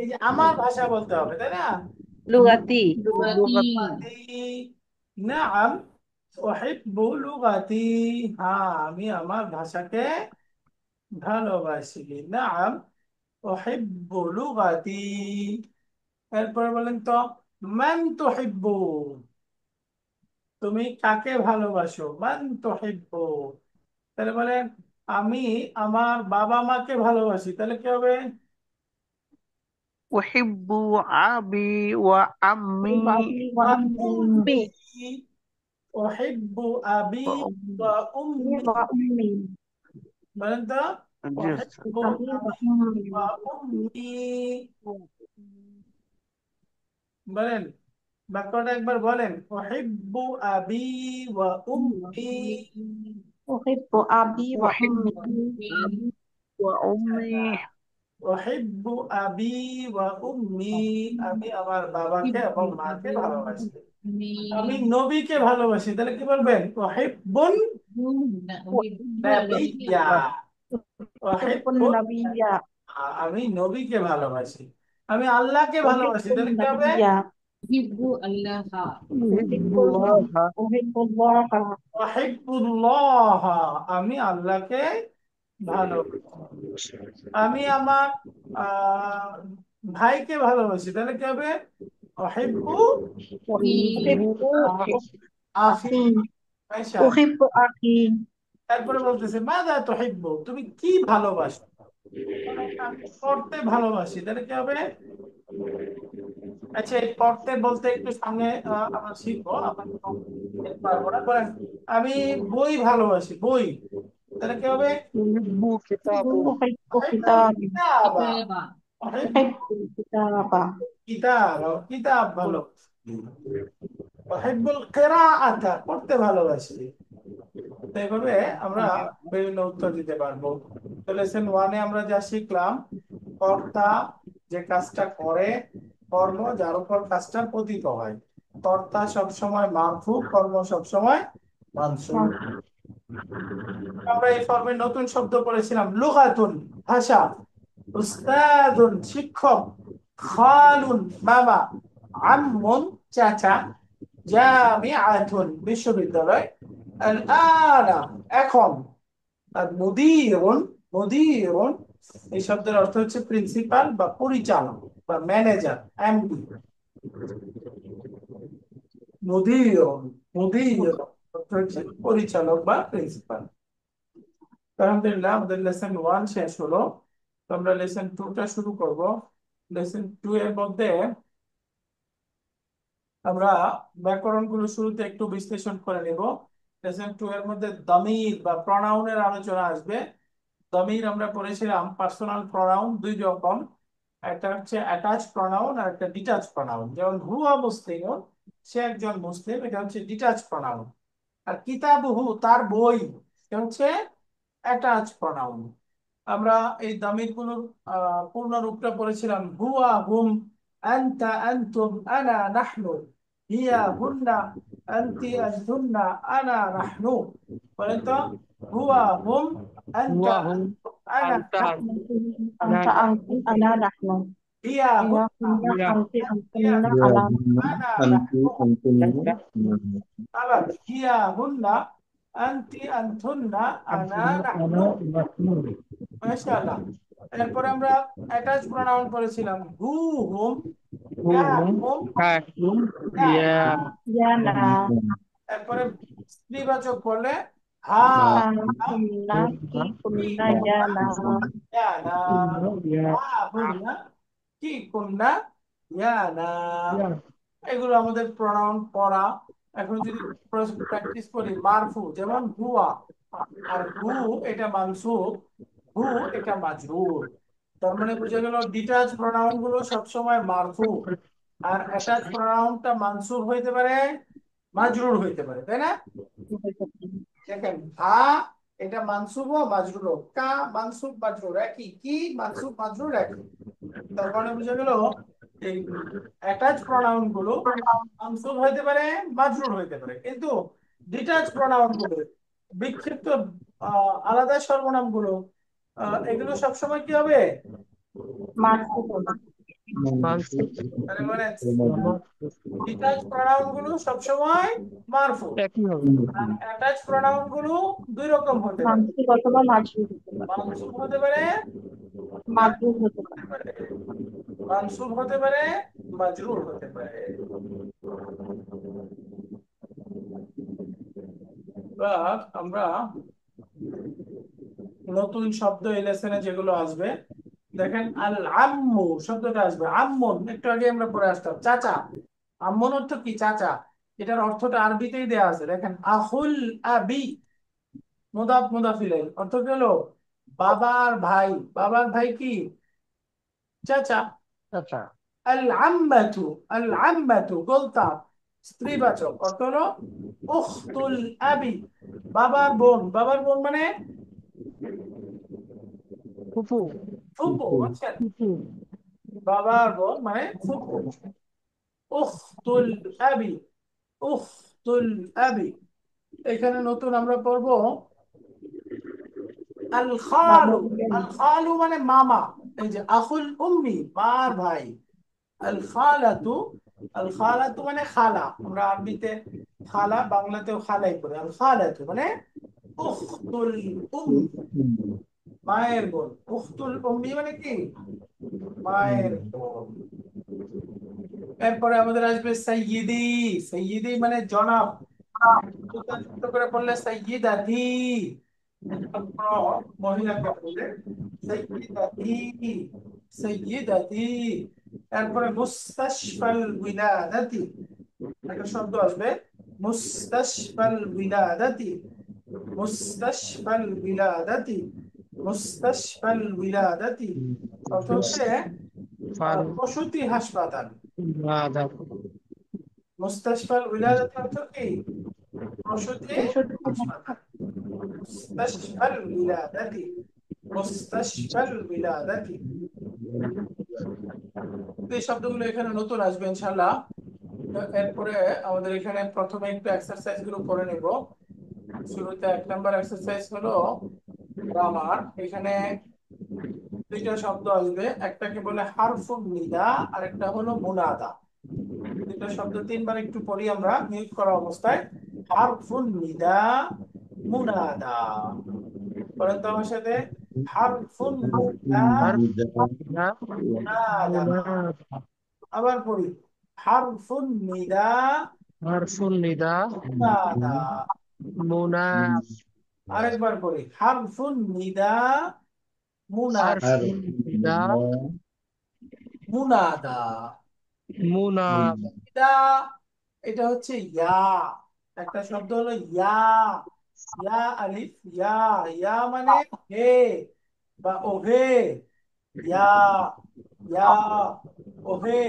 এই যে আমার ভাষা বলতে হবে, তাই না? লুগাতি। লুগাতি, লুগাতি, নাআম উহিব্বু লুগাতি, হ্যাঁ আমি আমার ভাষাকে ভালোবাসি। নাআম উহিব্বু লুগাতি। এরপরে বলেন তো মান তুহিব্বু, তুমি কাকে ভালোবাসো? মান তুহিব্বু, তাহলে বলেন আমি আমার বাবা মাকে ভালোবাসি, তাহলে কি হবে? উহিব্বু আবি ওয়া আম্মি বাবি ওয়া ওয়াম্মি উম্মি, উহিব্বু আবি ওয়া উম্মি। ওয়া উম্মি, ওয়াম্মি বলেন তো জি আচ্ছা। উহিব্বু আবি আবি ওয়াম্মি ওয়া উম্মি, বলেন বাক্যটা একবার বলেন উহিব্বু আবি ওয়া উম্মি, উহিব্বু আবি ওয়া উম্মি উহিব্বু আবি ওয়া উম্মি উহিব্বু আবি ওয়া উম্মি, আমি আমার বাবাকে এবং মাকে ভালোবাসি। আমি নবীকে ভালোবাসি, তাহলে কি বলবেন? উহিব্বুন নাবিয়্যা, উহিব্বুন উহিব্বুন, নাবিয়্যা আমি নবীকে ভালোবাসি। আমি আল্লাহকে ভালোবাসি, উহিব্বুন তাহলে কি হবে? নাবিয়্যা হিব্বু আল্লাহ, উহিব্বুল্লাহ উহিব্বুল্লাহ উহিব্বুল্লাহ, আমি আল্লাহকে ভালোবাসি। আমি আমার আহ ভাইকে ভালোবাসি, তাহলে কি হবে? উহিব্বু উহিব্বু উহিব্বু আখি আখি। আখি আচ্ছা, উহিব্বু আখি তারপরে বলতেছে মাযা তুহিব্বু, তুমি কি ভালোবাসো? মানে আমি পড়তে ভালোবাসি, তাহলে কি হবে? আচ্ছা, এই পড়তে বলতে একটু সামনে আমরা শিখবো, আমরা তো পারবো না। বলেন আমি বই ভালোবাসি, বই, তাহলে কি হবে? উহিব্বু কিতাবু উহিব্বু উহিব্বুল কিতাবি কিতাবা, কিতাবা, উহিব্বুল উহিব্বু কিতাবা কিতাব, কিতাব ভালো, উহিব্বুল কিরাআতা, পড়তে ভালোবাসি। তো এইভাবে আমরা বিভিন্ন উত্তর দিতে পারবো। তো লেসন ওয়ানে আমরা যা শিখলাম, কর্তা যে কাজটা করে, কর্ম যার উপর কাজটা পতিত হয়। কর্তা সবসময় মারফু, কর্ম সবসময় মানসুব। আমরা এই ফর্মে নতুন শব্দ পড়েছিলাম লুগাতুন ভাষা, উস্তাদুন শিক্ষক, খালুন বাবা, আম্মুন চাচা, জামিআতুন বিশ্ববিদ্যালয়, আল আনা এখন, আর মুদিরুন, মুদিরুন এই শব্দের অর্থ হচ্ছে প্রিন্সিপাল বা পরিচালক। বা ম্যানেজার, এমডি। মুদির, মুদির অর্থ হচ্ছে পরিচালক বা প্রিন্সিপাল। আলহামদুলিল্লাহ, আমাদের লেসন 1 শেষ হলো। তো আমরা লেসন 2টা শুরু করব। লেসন 2 এর মধ্যে আমরা ব্যাকরণগুলো শুরুতে একটু বিশ্লেষণ করে নেব। লেসন 2 এর মধ্যে দমির বা প্রনাউনের আলোচনা আসবে। দমির আমরা পড়েছিলাম পার্সোনাল প্রনাউন দুই রকম, একটা হচ্ছে অ্যাটাচ প্রনাউন আর একটা ডিটাচ প্রনাউন। যেমন হুয়া মুসলিম, সে একজন মুসলিম, এটা হচ্ছে ডিটাচ প্রনাউন। আর কিতাবুহু, তার বই, এটা হচ্ছে অ্যাটাচ প্রনাউন। আমরা এই দামির গুলোর পূর্ণ রূপটা পড়েছিলাম, হুয়া হুম, আনতা আনতুম, আনা নাহনু, হিয়া হুন্না, আনতি আনতুন্না, আনা নাহনু। বলেন তো, হুয়া হুম, আনতা হুয়া হুম আনা আনতা নাহনু, আনা أنت أنت أنا نحن হিয়া هي হুন্না, كنا ইয়া أنت হিয়া أنتن হুন্না, على আনা أنت নাহনু। أنتن আবার হিয়া হুন্না, আনতি আনতুন্না, আনা নাহনু। মাশাআল্লাহ। এরপরে আমরা অ্যাটাচ প্রনাউন পড়েছিলাম, হু হুম, ইয়া হুম হুম, হাকুম ইয়া। ইয়া يانا এরপরে স্ত্রীবাচক বললে হা, হা, كنا كي কি كنا কুন্না, يانا ইয়া না, ইয়া হা হুন্না, কি কুন্না, ইয়া না। এগুলো আমাদের প্রনাউন পড়া। এখন যদি প্র্যাকটিস করি, মারফু যেমন হুয়া, আর হু এটা মানসুব, হু এটা মাজরুর। তার মানে বোঝা গেল ডিটাচ প্রোনাউন গুলো সবসময় মারফু, আর অ্যাটাচ প্রোনাউনটা মানসুব হইতে পারে, মাজরুর হইতে পারে, তাই না? দেখেন হা এটা মানসুব ও মাজরুর, কা মানসুব মাজরুর একই, কি মানসুব মাজরুর একই। তার মানে বোঝা গেল এই অ্যাটাচ প্রোনাউন গুলো মানসুব হইতে পারে, মাজরুর হইতে পারে, কিন্তু ডিটাচ প্রোনাউন গুলো, বিক্ষিপ্ত আলাদা সর্বনাম গুলো, এগুলো সবসময় কি হবে? مرفوض তার মানে ডিটাচ প্রোনাউন গুলো সবসময় মারফু, একই হবে আর অ্যাটাচ প্রোনাউন গুলো দুই রকম হতে পারে, মানসিক অথবা মাজরুর হতে পারে মানসুব হতে পারে, মাজরুর হতে হতে পারে পারে, মানসুব হতে পারে, মাজরুর হতে পারে। এবার আমরা নতুন শব্দ এই লেসনে যেগুলো আসবে, দেখেন আল আম্মু শব্দটা আসবে, আম্মুন একটু আগে আমরা পড়ে আসতাম, চাচা। আম্মুন অর্থ কি? চাচা। এটার অর্থটা আরবিতেই দেয়া আছে, দেখেন আহুল আবি, মুদাফ মুদাফ ইলাইহি, অর্থ কি হলো? বাবার ভাই। বাবার ভাই কি? চাচা। আচ্ছা আল আম্মাতু, আল আম্মাতু গোলতা, স্ত্রীবাচক, অর্থ হলো উখতুল আবি, বাবার বোন। বাবার বোন মানে ফুফু ফুপু, বুঝছেন? ফুফু বাবার বোন মানে ফুপু। উখতুল আবি, উখতুল আবি। এখানে নতুন আমরা পড়বো আল খালু। আল খালু মানে মামা। এই যে আখুল উম্মি, মার ভাই। আল খালাতু, আল খালাতু মানে খালা। আমরা আরবিতে খালা, বাংলাতেও খালাই পড়ি। আল খালাতু মানে উখতুল উম্মি, মায়ের বোন। উখতুল উম্মি মানে কি? মায়ের বোন। এরপরে আমাদের আসবে সাইয়্যিদি। সাইয়্যিদি মানে জনাব। ছোট করে বললে সাইয়্যিদাতি, কোনো মহিলাকে বললে সাইয়্যিদাতি, সাইয়্যিদাতি। এরপরে মুস্তাশফাল উইলাদাতি, একটা শব্দ আসবে, মুস্তাশফাল উইলাদাতি, মুস্তাশফাল উইলাদাতি, মুস্তাশফাল উইলাদাতি। অর্থ হচ্ছে ফাল প্রসূতি হাসপাতাল। মাদা মুস্তাশফাল উইলাদাতি অর্থ কি? প্রসূতি হাসপাতাল। মুস্তাশফাল উইলাদাতি, মুস্তাশফাল উইলাদাতি। এই শব্দগুলো এখানে নতুন আসবে ইনশাআল্লাহ। এরপরে আমাদের এখানে প্রথমে একটু এক্সারসাইজ গুলো করে নেব। শুরুতে 1 নম্বর এক্সারসাইজ হলো গ্রামার। এখানে দুইটা শব্দ আসবে, একটাকে বলে হারফুন নিদা আর একটা হলো মুনাদা। দুইটা শব্দ 3বার একটু পড়ি আমরা মিউট করা অবস্থায়। হারফুন নিদা, মুনাদা। বলেন তো আমার সাথে, হারফুন নিদা মুনাদা। আবার পড়ি, হারফুন নিদা হারফুন নিদা মুনাদা। মুনাদ আরেকবার পড়ি, হারফুন নিদা মুনাদা। হারফুন নিদা মুনাদা। মুনাদ নিদা, এটা হচ্ছে ইয়া, একটা শব্দ হলো ইয়া। ইয়া আলিফ ইয়া, ইয়া মানে হে বা ওহে। ইয়া, ইয়া, ওহে।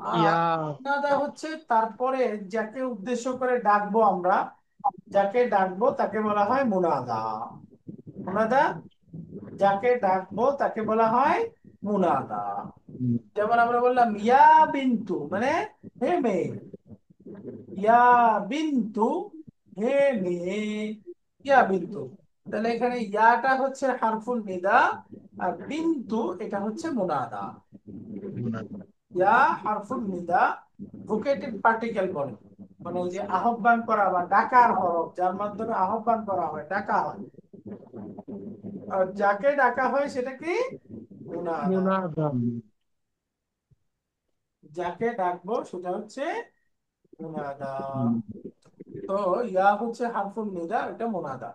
আর ইয়া মুনাদা হচ্ছে তারপরে যাকে উদ্দেশ্য করে ডাকবো আমরা, যাকে ডাকবো তাকে বলা হয় মুনাদা। মুনাদা, যাকে ডাকবো তাকে বলা হয় মুনাদা। যেমন আমরা বললাম ইয়া বিন্তু, মানে হে মেয়ে। ইয়া বিন্তু, হে মেয়ে। ইয়া বিন্তু, তাহলে এখানে ইয়াটা হচ্ছে হারফুল নিদা, আর বিন্তু এটা হচ্ছে মুনাদা। ইয়া হারফুল নিদা ভোকেটিভ পার্টিকেল বলে, মানে ওই যে আহ্বান করা বা ডাকার হরফ, যার মাধ্যমে আহ্বান করা হয়, ডাকা হয়। আর যাকে ডাকা হয় সেটা কি? মুনাদা। মুনাদা যাকে ডাকবো সেটা হচ্ছে মুনাদা। তো ইয়া হচ্ছে হারফুল নিদা, এটা মুনাদা।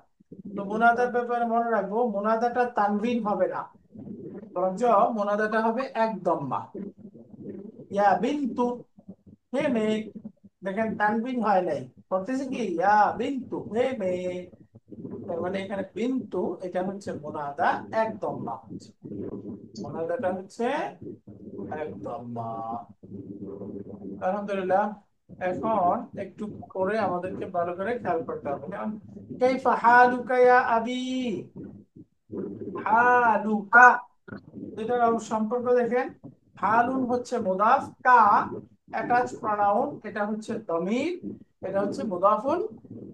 তো মুনাদার ব্যাপারে মনে রাখবো, মুনাদাটা তানবিন হবে না, বরঞ্চ মুনাদাটা হবে এক দম্মা। ইয়া বিন্তু, হে মেয়ে। দেখেন তানবিন হয় নাই, বলতেছে কি ইয়া বিন্তু, হে মেয়ে। তার মানে এখানে বিন্তু এটা হচ্ছে মুনাদা, এক দম্মা হচ্ছে। মুনাদাটা হচ্ছে এক দম্মা। আলহামদুলিল্লাহ। এখন একটু পরে আমাদেরকে ভালো করে খেয়াল করতে হবে, যেমন কাইফা হালুকা ইয়া আবি। হালুকা, এটার সম্পর্ক দেখেন। হালুন হচ্ছে মুদাফ, কা অ্যাটাচ প্রনাউন, এটা হচ্ছে দমির, এটা হচ্ছে মুদাফুন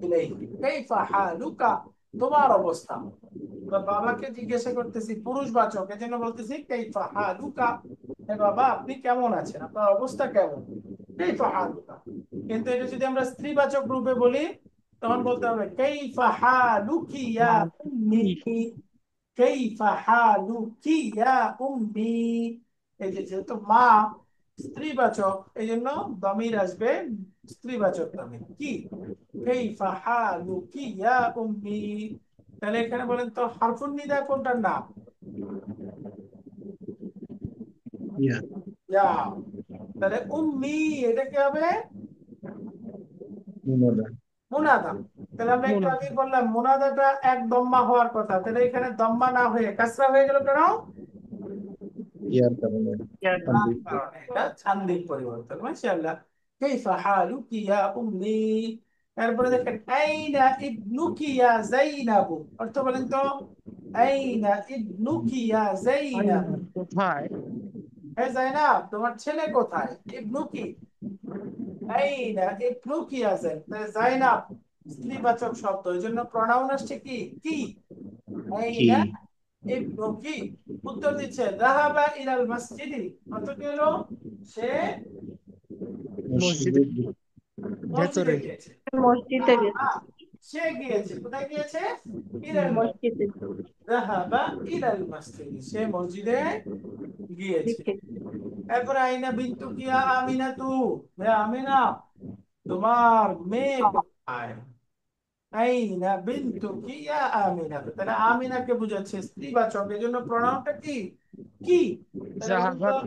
ইলাইহি। কাইফা হালুকা, তোমার অবস্থা। তো বাবাকে জিজ্ঞাসা করতেছি, পুরুষবাচক, এজন্য বলতেছি কাইফা হালুকা, হে বাবা আপনি কেমন আছেন, আপনার অবস্থা কেমন। কাইফা হালুকা। কিন্তু এটা যদি আমরা স্ত্রীবাচক রূপে বলি, তখন বলতে হবে কাইফা হালুকি ইয়া উম্মি। কাইফা হালুকি ইয়া উম্মি। এই যে যেহেতু মা স্ত্রীবাচক, এই জন্য দমির আসবে, স্ত্রীবাচক দমির কি, কাইফা হালুকি ইয়া উম্মি। তাহলে এখানে বলেন তো হারফুন নিদা কোনটার নাম? ইয়া। তাহলে উম্মি এটা কি হবে? মুনাদা। তাহলে আমরা একটু আগে বললাম মুনাদাটা এক দম্মা হওয়ার কথা, তাহলে এখানে দম্মা না হয়ে কাসরা হয়ে গেল কেন? কারণ এটা ছান্দিক পরিবর্তন। মাশাআল্লাহ। কাইফা হালুকি ইয়া উম্মি। এরপরে দেখেন আইনা ইবনুকি ইয়া যাইনাবু, অর্থ বলেন তো। আইনা ইবনুকি ইয়া যাইনাব। কোথায়? হে যায়নাব, তোমার ছেলে কোথায়? ইবনুকি, আইনা ইবনুকি ইয়া যাইন, তাহলে যায়নাব স্ত্রীবাচক শব্দ, এই জন্য প্রনাউন আসছে কি, কি। আইনা ইবনুকি। উত্তর দিচ্ছে যাহাবা ইলাল মসজিদি, অর্থ কি হলো? সে মসজিদের মসজিদে ভেতরে গিয়েছে। মসজিদে গেছে, সে গিয়েছে, কোথায় গিয়েছে? ইলাল মসজিদ। মসজিদে যাহাবা ইলাল মসজিদ, সে মসজিদে গিয়েছে। লিখে এরপরে আইনা বিন্তু কিয়া আমিনা তু, হে আমিনা তোমার মেয়ে কোথায়? আইনা বিন্তু কিয়া আমিনা, তাহলে আমিনাকে বোঝাচ্ছে স্ত্রীবাচক, এই জন্য প্রনাউনটা কি, কি। তাহলে বলুন তো, জাহাবাত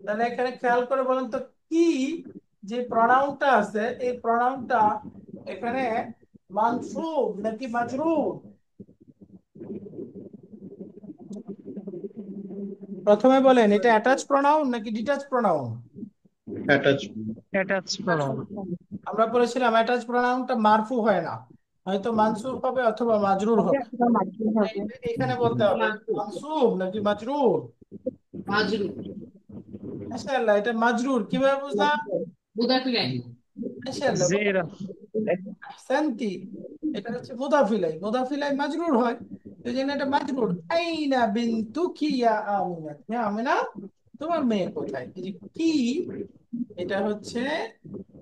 তাহলে এখানে খেয়াল করে বলেন তো কি, যে প্রনাউনটা আছে এই প্রনাউনটা এখানে মানসুব নাকি মাজরুর? প্রথমে বলেন এটা অ্যাটাচ প্রনাউন নাকি ডিটাচ প্রনাউন? অ্যাটাচ প্রনাউন আমরা বলেছিলাম অ্যাটাচ প্রনাউনটা মারফু হয় না, হয়তো মানসুব হবে অথবা মাজরুর হবে হবে। অথবা মাজরুর হবে। এখানে বলতে হবে মানসুব নাকি মাজরুর। মাজরুর। মাশাআল্লাহ, এটা মাজরুর, কিভাবে বুঝলাম? মুদাফিলাই। মাশাআল্লাহ, জেরা আহসানতি। এটা হচ্ছে মুদাফিলাই, মুদাফিলাই মাজরুর হয়, এই জন্য এটা মাজরুর। আইনা বিনতুকি ইয়া আমিনা, হ্যাঁ আমিনা তোমার মেয়ে কোথায়। এই যে কি, এটা হচ্ছে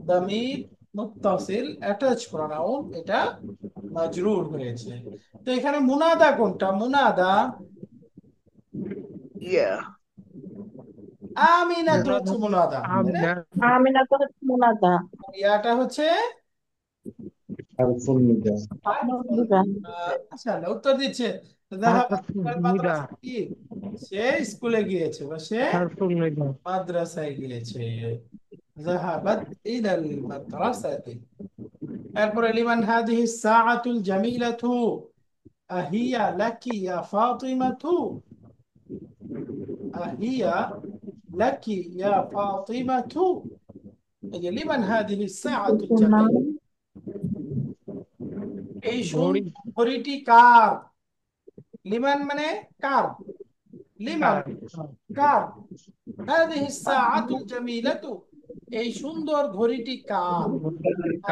দামির মুত্তাসিল অ্যাটাচ প্রোনাউন, এটা মাজরুর হয়েছে। তো এখানে মুনাদা কোনটা? মুনাদা ইয়া আমিনাতু হচ্ছে মুনাদা, তাই না? আমিনা আমিনা তো হচ্ছে মুনাদা। ইয়াটা হচ্ছে হারফুন নিদা। মুনাদা। আচ্ছা, উত্তর দিচ্ছে যাহাবা হারফুল ইলাল নিদা, মাদ্রাসা, কি সে স্কুলে গিয়েছে বা সে হারফুল নিদা। মাদ্রাসায় গিয়েছে। যাহাবাত ইলাল মাদ্রাসাতি। এরপরে লিমান হাদিহি সাআতুল জামিলাতু আহিয়া লাকি ইয়া ফাতিমাতু, আহিয়া লাকি ইয়া ফাতিমাতু। এই যে লিমান হাদিহি সাআতুল নাম। জামিলা, এই ঘড়ি সুন্দর ঘড়িটি কার? লিমান মানে কার, লিমান কার? কার, হাদিহি সাআতুল জামিলাতু, এই সুন্দর ঘড়িটি কার?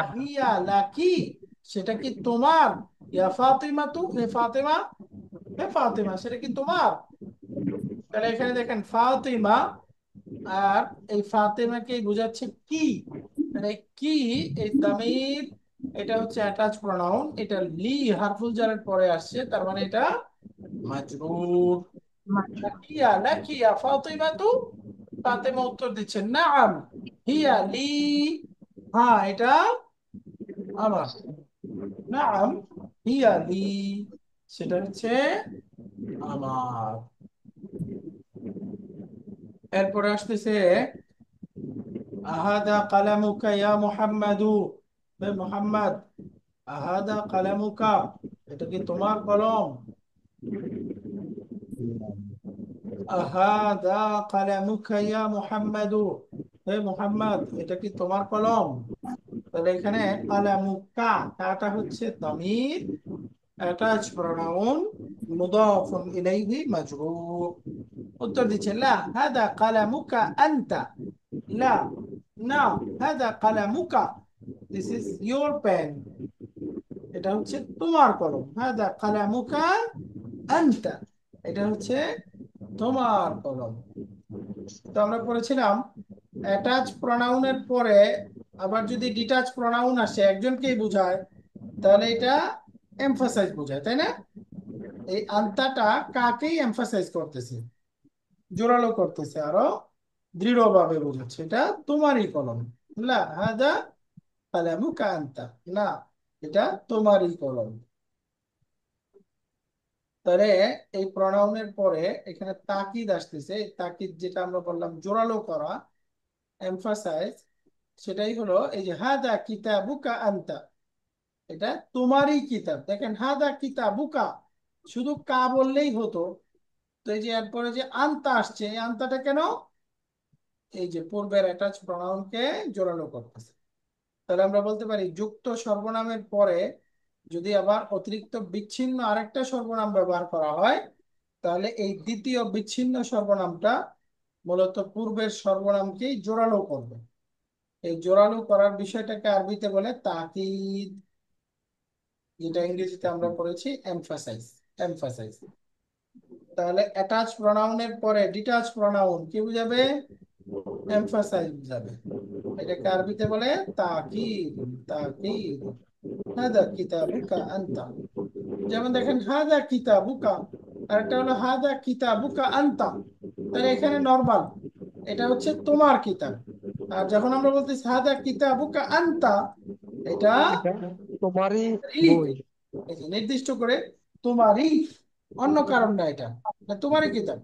আহিয়া লাকি, সেটা কি তোমার? ইয়া ফাতিমাতু, হে ফাতেমা, হে ফাতেমা, সেটা কি তোমার? তাহলে এখানে দেখেন ফাতিমা, আর এই ফাতেমাকে বোঝাচ্ছে কি, মানে কি, এই তামির, এটা হচ্ছে অ্যাটাচ প্রোনাউন, এটা লি হারফুল জারের পরে আসছে, তার মানে এটা মাজরুর। হিয়া নাকি ইয়া ফাতিমাতু, ফাতেমা উত্তর দিচ্ছে নাআম হিয়া লি, হ্যাঁ এটা আমার, নাআম হিয়া লি, সেটা হচ্ছে আমার। এরপরে আসতেছে আহাদা কালামুকা ইয়া মুহাম্মাদু, হে মুহাম্মদ, আহাদা কালামুকা, এটা কি তোমার কলম? আহাদা কালামুকা ইয়া মুহাম্মাদু, হে মুহাম্মদ, এটা কি তোমার কলম? তাহলে এখানে কালামুকা, কাটা হচ্ছে তামির, অ্যাটাচ প্রোনাউন, মুদাফুন ইলাইহি মাজরুর। উত্তর দিচ্ছে লা হাদা কালামুকা আনতা, লা, না, হাদা কালামুকা, দিস ইজ ইয়োর পেন, এটা হচ্ছে তোমার কলম। হাদা কালামুকা আনতা, এটা হচ্ছে তোমার কলম। তো আমরা পড়েছিলাম অ্যাটাচ প্রোনাউনের পরে আবার যদি ডিটাচ প্রোনাউন আসে একজনকেই বোঝায়, তাহলে এটা এমফাসাইজ বোঝায়, তাই না? এই আনতাটা কাকেই এমফাসাইজ করতেছে, জোরালো করতেছে, আরো দৃঢ়ভাবে বোঝাচ্ছে এটা তোমারই কলম। লা হাদা কালামুকা আনতা, না, এটা তোমারই কলম। তাহলে এই প্রোনাউনের পরে এখানে তাকিদ আসতেছে, এই তাকিদ যেটা আমরা বললাম জোরালো করা, এমফাসাইজ, সেটাই হলো এই যে হাদা কিতাবুকা আনতা, এটা তোমারই কিতাব। দেখেন হাদা কিতাবুকা, শুধু কা বললেই হতো, তো এই যে এরপরে যে আনতা আসছে, এই আনতাটা কেন? এই যে পূর্বের অ্যাটাচ প্রোনাউনকে জোরালো করতেছে। তাহলে আমরা বলতে পারি যুক্ত সর্বনামের পরে যদি আবার অতিরিক্ত বিচ্ছিন্ন আরেকটা সর্বনাম ব্যবহার করা হয়, তাহলে এই দ্বিতীয় বিচ্ছিন্ন সর্বনামটা মূলত পূর্বের সর্বনামকেই জোরালো করবে। এই জোরালো করার বিষয়টাকে আরবিতে বলে তাকিদ, যেটা ইংরেজিতে আমরা পড়েছি এমফাসাইজ, এমফাসাইজ। তাহলে অ্যাটাচ প্রোনাউনের পরে ডিটাচ প্রোনাউন কি বুঝাবে? এমফাসাইজ বুঝাবে। এটাকে আরবিতে বলে তাকিদ, তাকিদ। হাদা কিতাবুকা আনতা, যেমন দেখেন হাদা কিতাবুকা, আর একটা হলো হাদা কিতাবুকা আনতা, তাহলে এখানে নরমাল, এটা হচ্ছে তোমার কিতাব। আর যখন আমরা বলতেছি হাদা কিতাবুকা আনতা, এটা এটা তোমারই রিলিফ, বই। এই যে নির্দিষ্ট করে তোমারই, অন্য কারণ না, এটা না, তোমারই কিতাব।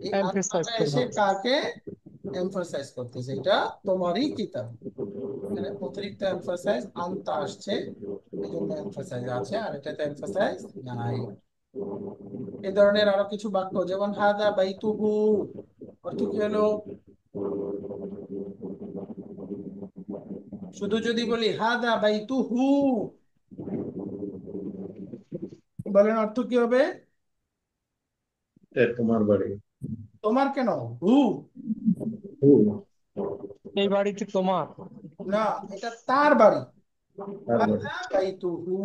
এই এমফেসাইজ আনতাটা করা এসে হচ্ছে। কাকে এমফাসাইজ করতেছে? এটা তোমারই কিতাব। এখানে অতিরিক্ত এমফাসাইজ আনতা আসছে, এই জন্য এমফাসাইজ আছে, আর এটাতে এমফাসাইজ নাই। এই ধরনের আরো কিছু বাক্য, যেমন হাদা বাইতুহু, অর্থ কি হলো? শুধু যদি বলি হাদা বাইতুহু, বলেন অর্থ কি হবে? এটা তোমার বাড়ি। তোমার কেন? হু, হু, এই বাড়িটি তোমার। না, এটা তার বাড়ি। তার বাড়ি। হাদা বাইতুহু,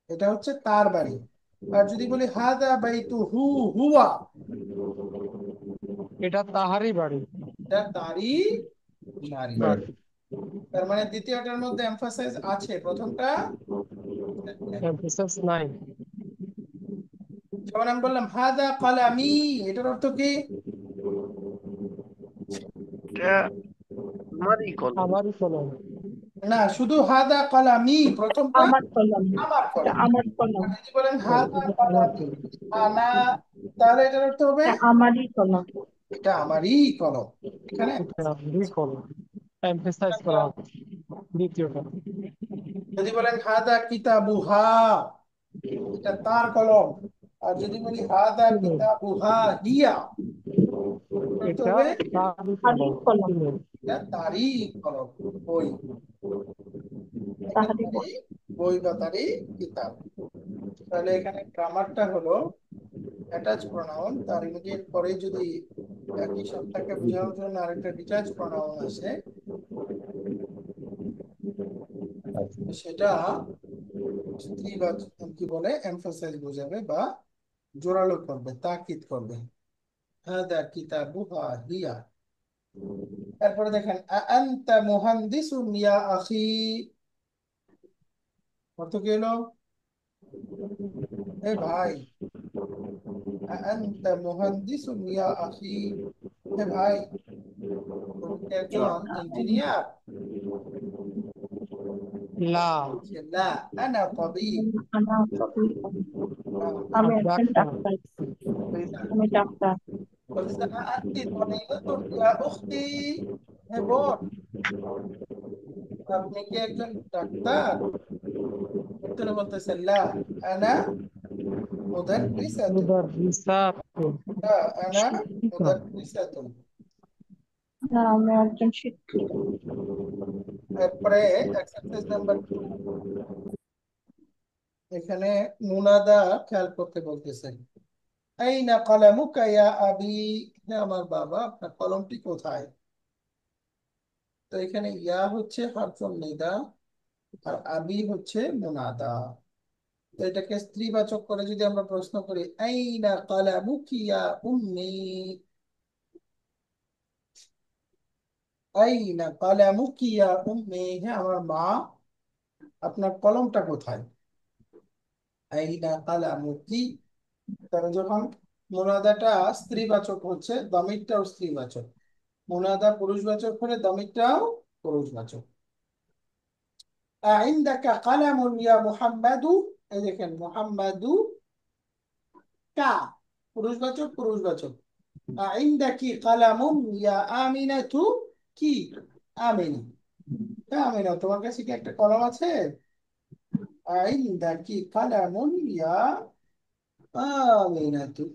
এটা হচ্ছে তার বাড়ি। আর যদি বলি হাদা বাইতুহু হুয়া, এটা তাহারই বাড়ি। এটা তারই বাড়ি। বাড়ি। তার মানে দ্বিতীয়টার মধ্যে এমফাসাইজ আছে, প্রথমটা এমফেসিস নাই। যেমন আমি বললাম হাদা কলামি, এটার অর্থ কি? এটা আমারই কলম। আমারই কলম। না, শুধু হাদা কলামি, প্রথমটা আমার কলম, আমার এটা কলম। আমার কলম, আর যদি বলেন ও, হাদা এটা আমার কলামি কলম। আনা, তাহলে এটার অর্থ হবে এটা আমারই কলম। এটা আমারই কলম। এখানে এটা আমারই কলম, এমফেসাইজ করা হচ্ছে দ্বিতীয়টা। যদি বলেন হাদা কিতাবুহা, এটা তার কলম। আর যদি বলি হাদা ফিমেল, কিতাবুহা হিয়া, অর্থ এটা হবে তারই তারই কলম, কলম, ফিমেল। এটা তারই কলম, বই। এখানে তাহারই তারই বই। বই বা তারই কিতাব। তাহলে এখানে গ্রামারটা হলো অ্যাটাচ প্রনাউন, তার ইমিডিয়েট পরে যদি একই সত্তাকে বোঝানোর জন্য আরেকটা ডিটাচ প্রনাউন আসে, সেটা স্ত্রীবাচক, কি বলে, এমফাসাইজ বোঝাবে বা জোরালো করবে, তাকিদ করবে। হাদা কিতাবুহা হিয়া। তারপরে দেখেন আনতা মুহান্দিসুন ইয়া আখি, অর্থ কি হলো? এ ভাই, আনতা মুহান্দিসুন ইয়া আখি, হে ভাই, তুমি কি একজন ইঞ্জিনিয়ার? লা, লা, আনা তাবিব। আমার কবি, আহ, আমি আর একজন ডাক্তার। ডাক্তার, বলতেছে আমি ডাক্তার। বলতেছে, আনতি তাবিবাতুন ইয়া উখতি, হে বোন, আপনি কি একজন ডাক্তার? উত্তরে বলতেছে লা, আনা মুদাররিসাতুন। মুদাররিসাতুন, লা, আনা শিক্ষিকা। মুদাররিসাতুন। না, আমি একজন শিক্ষিকা। এরপরে এক্সারসাইজ নাম্বার 2, এখানে মুনাদা খেয়াল করতে বলতেছে। আইনা কলামুকা ইয়া আবি, হে আমার বাবা, আপনার কলমটি কোথায়? তো এখানে ইয়া হচ্ছে হারফুন নিদা, আর আবি হচ্ছে মুনাদা। তো এটাকে স্ত্রীবাচক করে যদি আমরা প্রশ্ন করি, আইনা কলামুকি ইয়া উম্মি, আইনা কলামুকি ইয়া উম্মি, হে আমার মা, আপনার কলমটা কোথায়? আইনা কলামুকি। তাহলে যখন মুনাদাটা স্ত্রীবাচক হচ্ছে, দমিরটাও স্ত্রীবাচক। মুনাদা পুরুষবাচক হলে দমিরটাও পুরুষবাচক। আইন্দাকা কালামুন ইয়া মুহাম্মাদু, এই দেখেন মুহাম্মাদু কা, পুরুষবাচক পুরুষবাচক। আইন্দাকি কালামুন ইয়া আমিনাতু, কি? আমিনা। হ্যাঁ আমিনা, তোমার কাছে কি একটা কলম আছে? আইন্দাকি কালামুন ইয়া আমিনাতু।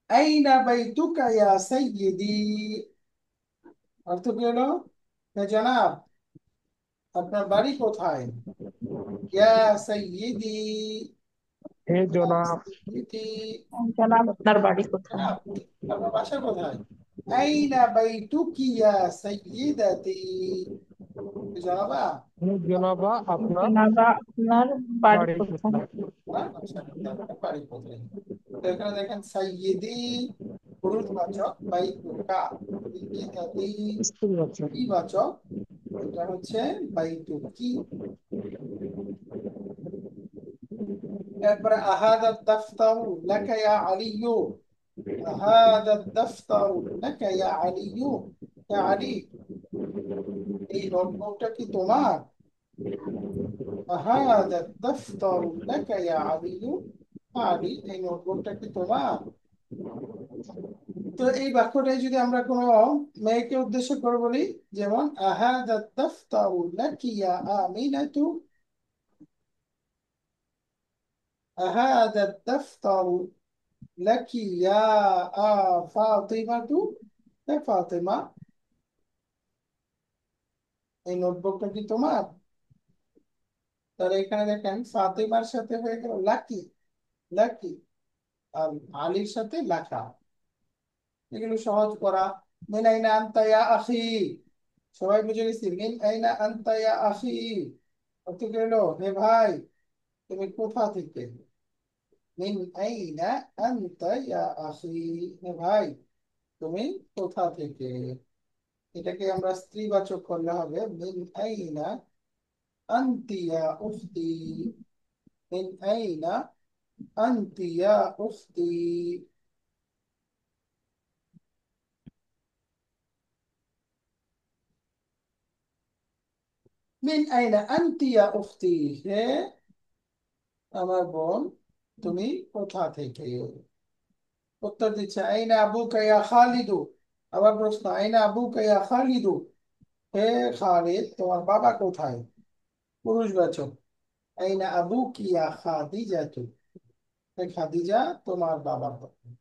আইনা বাইতুকা ইয়া সাইয়্যিদি, অর্থ কি হলো? হে জনাব, আপনার বাড়ি কোথায়? ইয়া সাইয়্যিদি, হে জনাব। সাইয়্যিদি, জানাব, আপনার বাড়ি কোথায়? জনাব, আপনার বাসা কোথায়? আইনা বাইতুকি ইয়া সাইয়্যিদাতি, জনাবা, হে জনাবা, আপনার জানাবা, আপনার বাড়ি বাড়ি কোথায়? কোথায়? আপনার বাসা কোথায়, আপনার বাড়ি কোথায়? তো এখানে দেখেন সাইয়্যিদি পুরুষবাচক, বাইতুকা সাইয়্যিদাতি স্কুল বাচ্চা। স্ত্রীবাচক, এটা হচ্ছে বাইতুকি। এরপরে আহাদা দাফতারু লাকা ইয়া আলিয়্যু, আহাদা দাফতারু লাকা ইয়া আলিয়্যু, ইয়া আলী, এই নোটবুকটা কি তোমার? আহাদা দাফতারু লাকা ইয়া আলিয়্যু, আলী, এই নোটবুকটা কি তোমার? তো এই বাক্যটাই যদি আমরা কোনো মেয়েকে উদ্দেশ্য করে বলি, যেমন আহাদা দাফতারু লাকি ইয়া আমিনাতু, আহাদা দাফতারু লাকি ইয়া ফাতিমাতু, হে ফাতিমা, এই নোটবুকটা কি তোমার? তাহলে এখানে দেখেন ফাতিমার সাথে হয়ে গেল লাকি, লাকি, আর আলীর সাথে লাখা। এগুলো সহজ করা। মিন আইনা আনতা ইয়া আখি, সবাই বুঝে গেছি। মিন আইনা আনতা ইয়া আখি, অর্থ কি হলো? হে ভাই, তুমি কোথা থেকে? মিন আইনা আনতা ইয়া আখি, হে ভাই, তুমি কোথা থেকে? এটাকে আমরা স্ত্রীবাচক করলে হবে মিন আইনা আনতি ইয়া উখতি, মিন আইনা আনতি ইয়া উখতি। মিন আইনা আনতি ইয়া উখতি, হে আমার বোন তুমি কোথা থেকে? উত্তর দিচ্ছে আইনা আবুকা ইয়া খালিদু। আবার প্রশ্ন আইনা আবুকা ইয়া খালিদু, হে খালিদ তোমার বাবা কোথায়? পুরুষবাচক আইনা আবুকি ইয়া খাদিজাতু, হে খাদিজা তোমার বাবা কোথায়?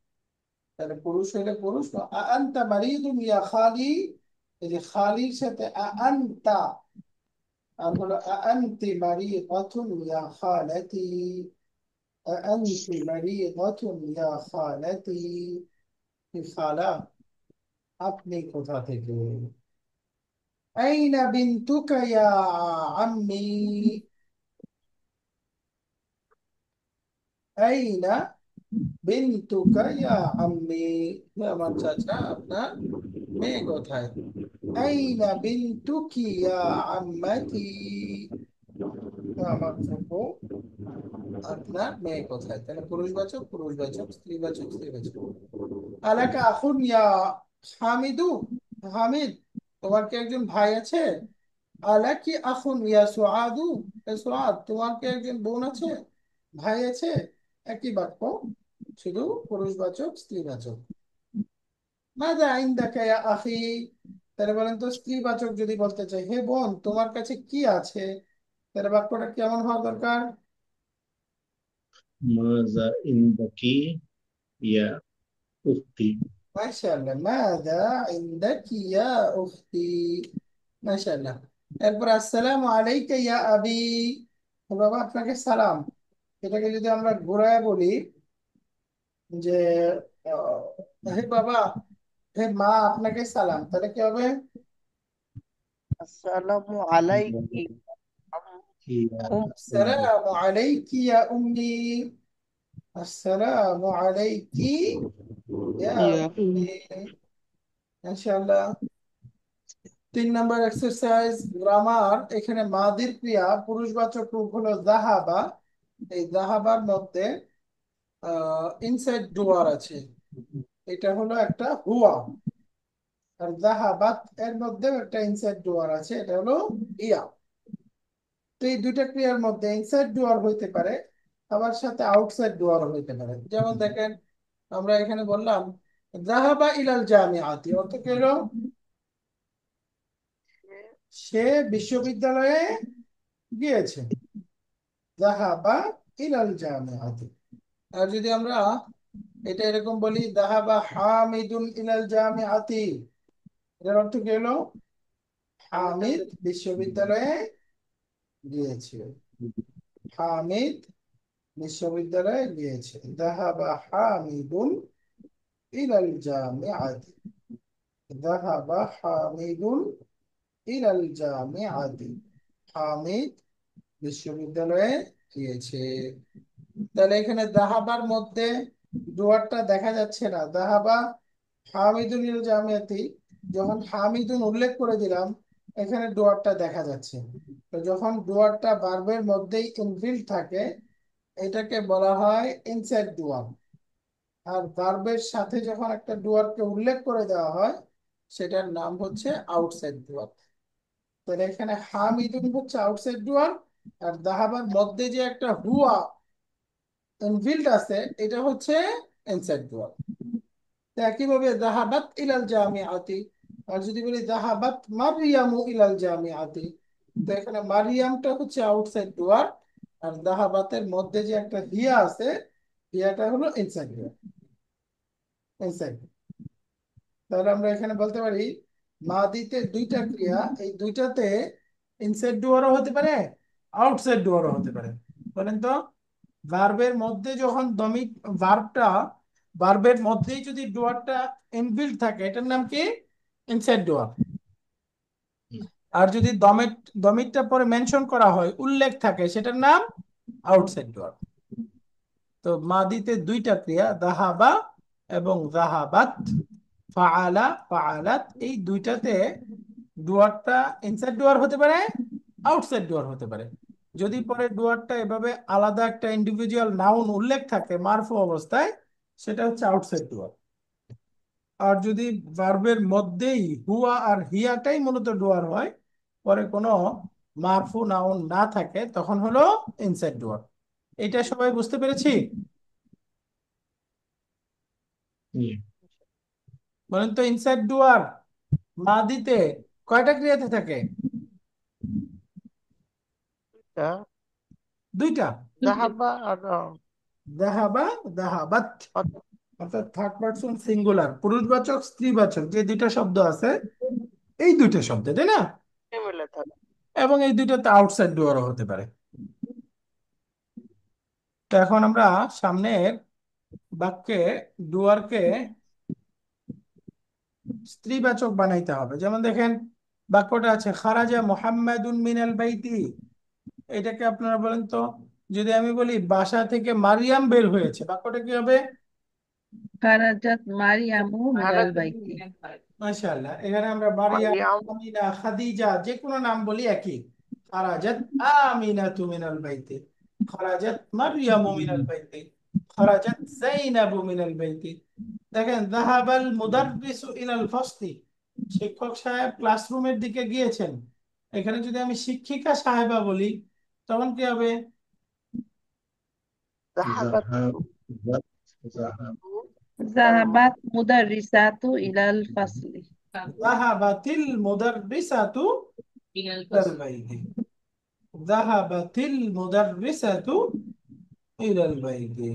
তাহলে পুরুষ হইলে পুরুষ, আনতা মারিদুম ইয়া খালি, এই যে খালির সাথে আনতা, আর হলো আনতি মারিদাতুন ইয়া খালাতি, আনতি মারিদাতুন ইয়া খালাতি, হে খালা আপনি কোথা থেকে? আইনা বিনতুকা ইয়া আম্মি, আইনা বিনতুকা ইয়া আম্মি, হে আমার চাচা আপনার মেয়ে কোথায়? আইনা বিনতুকি ইয়া আম্মাতি, হে আমার ফুফু আপনার মেয়ে কোথায়? তাহলে পুরুষবাচক পুরুষবাচক, স্ত্রীবাচক স্ত্রীবাচক। আলাকা আখুন ইয়া হামিদু, হামিদ তোমার কি একজন ভাই আছে? আলাকি আখুন ইয়া সুআদু, এ সুআদ তোমার কি একজন বোন আছে, ভাই আছে? একই বাক্য, শুধু পুরুষবাচক স্ত্রীবাচক। মাযা ইনদাকা ইয়া আখি, তাহলে বলেন তো স্ত্রীবাচক যদি বলতে চাই হে বোন তোমার কাছে কি আছে, তাহলে বাক্যটা কেমন হওয়া দরকার? মাযা ইনদাকি ইয়া উখতি। মাশাআল্লাহ, মাযা ইনদাকি ইয়া উখতি, মাশাআল্লাহ। এরপর আসসালামু আলাইকা ইয়া আবি, বাবা আপনাকে সালাম, এটাকে যদি আমরা ঘুরায় বলি যে হে বাবা, হে মা আপনাকে সালাম, তাহলে কি হবে? আসসালামু আলাইকি ইয়া উম্মি। আসসালামু আলাইকি ইয়া উম্মি, আসসালামু আলাইকি ইয়া ইয়া উম্মি, মাশাআল্লাহ। 3 নম্বর এক্সারসাইজ গ্রামার। এখানে মাদির ক্রিয়া পুরুষবাচক রূপ হলো যাহাবা। এই যাহাবার মধ্যে ইনসাইড ডুয়ার আছে, এটা হলো একটা হুয়া। আর যাহাবাত এর মধ্যেও একটা ইনসাইড ডুয়ার আছে, এটা হলো ইয়া। তো এই দুইটা ক্রিয়ার মধ্যে ইনসাইড ডুয়ার হইতে পারে, আবার সাথে আউটসাইড ডুয়ার হইতে পারে। যেমন দেখেন আমরা এখানে বললাম যাহাবা ইলাল জামিআতি, অর্থ কি হলো? সে বিশ্ববিদ্যালয়ে গিয়েছে, যাহাবা ইলাল জামিআতি। আর যদি আমরা এটা এরকম বলি যাহাবা হামিদুন ইলাল জামিআতি, এর অর্থ কি হলো? হামিদ বিশ্ববিদ্যালয়ে গিয়েছে, হামিদ বিশ্ববিদ্যালয়ে গিয়েছে। যাহাবা হামিদুন ইলাল জামিআতি, যাহাবা হামিদুন ইলাল জামিআতি, হামিদ বিশ্ববিদ্যালয়ে গিয়েছে। তাহলে এখানে যাহাবার মধ্যে ডুয়ারটা দেখা যাচ্ছে না, যাহাবা হামিদুন ইলাল জামিআতি, যখন হামিদুন উল্লেখ করে দিলাম এখানে ডুয়ারটা দেখা যাচ্ছে। তো যখন ডুয়ারটা ভার্বের মধ্যেই ইনবিল্ট থাকে এটাকে বলা হয় ইনসাইড ডুয়ার। আর ভার্বের সাথে যখন একটা ডুয়ারকে উল্লেখ করে দেওয়া হয় সেটার নাম হচ্ছে আউটসাইড ডুয়ার। তাহলে এখানে হামিদুন হচ্ছে আউটসাইড ডুয়ার, আর দাহাবার মধ্যে যে একটা হুয়া ইনবিল্ট আছে এটা হচ্ছে ইনসাইড ডুয়ার। তো একইভাবে যাহাবাত ইলাল জামিআতি, আর যদি বলি যাহাবাত মারিয়ামু ইলাল জামিআতি, তো এখানে মারিয়ামটা হচ্ছে আউটসাইড ডুয়ার, আর দাহাবাতের মধ্যে যে একটা হিয়া আছে হিয়াটা হলো ইনসাইড ডুয়ার, ইনসাইড। তাহলে আমরা এখানে বলতে পারি মাদিতে দুইটা ক্রিয়া, এই দুইটাতে ইনসাইড ডুয়ারও হতে পারে আউটসাইড ডুয়ারও হতে পারে। বলেন তো ভার্বের মধ্যে যখন দমিক ভার্বটা ভার্বের মধ্যেই যদি ডুয়ারটা ইনবিল্ট থাকে এটার নাম কি? ইনসাইড ডুয়ার। আর যদি দমিকটা পরে মেনশন করা হয় উল্লেখ থাকে সেটার নাম আউটসাইড ডুয়ার। তো মাদিতে দুইটা ক্রিয়া যাহাবা এবং যাহাবাত, ফাআলা, ফাআলাত, এই দুইটাতে ডুয়ারটা ইনসাইড ডুয়ার হতে পারে, আউটসাইড ডুয়ার হতে পারে। যদি পরে ডুয়ারটা এভাবে আলাদা একটা ইন্ডিভিজুয়াল নাউন উল্লেখ থাকে মারফু অবস্থায়, সেটা হচ্ছে আউটসাইড ডুয়ার। আর যদি ভার্বের মধ্যেই হুয়া আর হিয়াটাই মূলত ডুয়ার হয়, পরে কোনো মারফু নাউন না থাকে, তখন হলো ইনসাইড ডুয়ার। এটা সবাই বুঝতে পেরেছি? জি। বলেন তো, ইনসাইড ডুয়ার মাদিতে কয়টা ক্রিয়াতে থাকে? এটা দুইটা। জাহাবা আর দাহাবা, দাহাবাত, অর্থাৎ অর্থাৎ থার্ড পারসন সিঙ্গুলার, পুরুষবাচক স্ত্রীবাচক যে দুইটা শব্দ আছে, এই দুইটা শব্দ, তাই না? মিলে থাকে। এবং এই দুইটাতে আউটসাইড ডুয়ারও হতে পারে। তো এখন আমরা সামনের বাক্যে ডুয়ারকে স্ত্রীবাচক বানাইতে হবে। যেমন দেখেন, বাক্যটা আছে খারাজা মুহাম্মাদুন মিনাল বাইতি। এটাকে আপনারা বলেন তো, যদি আমি বলি বাসা থেকে মারিয়াম বের হয়েছে, বাক্যটা কি হবে? খারাজাত মারিয়ামু মিনাল খারাজ বাইতি। মাশাআল্লাহ, এখানে আমরা মারিয়াম, মারিয়াম আমিনা, খাদিজা যে কোনো নাম বলি একই। খারাজাত আমিনাতু মিনাল বাইতি, খারাজাত মারিয়ামু মিনাল বাইতি, খারাজাত যায়নাবু মিনাল বাইতি। দেখেন, যাহাবাল মুদাররিসু ইলাল ফাসলি, শিক্ষক সাহেব ক্লাসরুমের দিকে গিয়েছেন। এখানে যদি আমি শিক্ষিকা সাহেবা বলি, তখন কি হবে? জাহাবাত ذهب ذهب জাহাবাত মুদাররিসাতু ইলাল ফাসলি। যাহাবাতিল মুদাররিসাতু বিড়াল ইলাল বাইতি, যাহাবাতিল মুদাররিসাতু ইলাল বাইতি,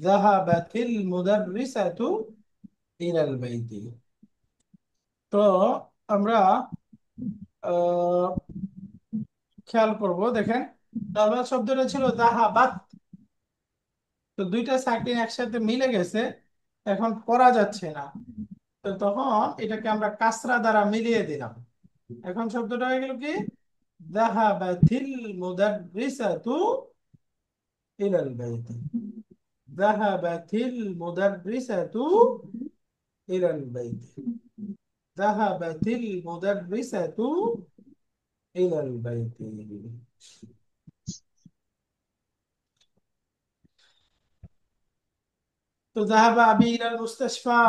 যাহাবাতিল মুদাররিসাতু ইলাল বাইতি। তো আমরা আহ, খেয়াল করব, দেখেন নরমাল শব্দটা ছিল যাহাবাত, তো দুইটা সাকিন একসাথে মিলে গেছে, এখন পড়া যাচ্ছে না। তো তখন এটাকে আমরা কাসরা দ্বারা মিলিয়ে দিলাম। এখন শব্দটা হয়ে গেল কি? যাহাবাতিল মুদাররিসাতু ইলাল বাইতি, যাহাবাতিল মুদাররিসাতু ইলাল বাইতি, যাহাবাতিল মুদাররিসাতু ইলাল বাইতি। তো যাহাবা আবি ইলাল মুস্তাশফা,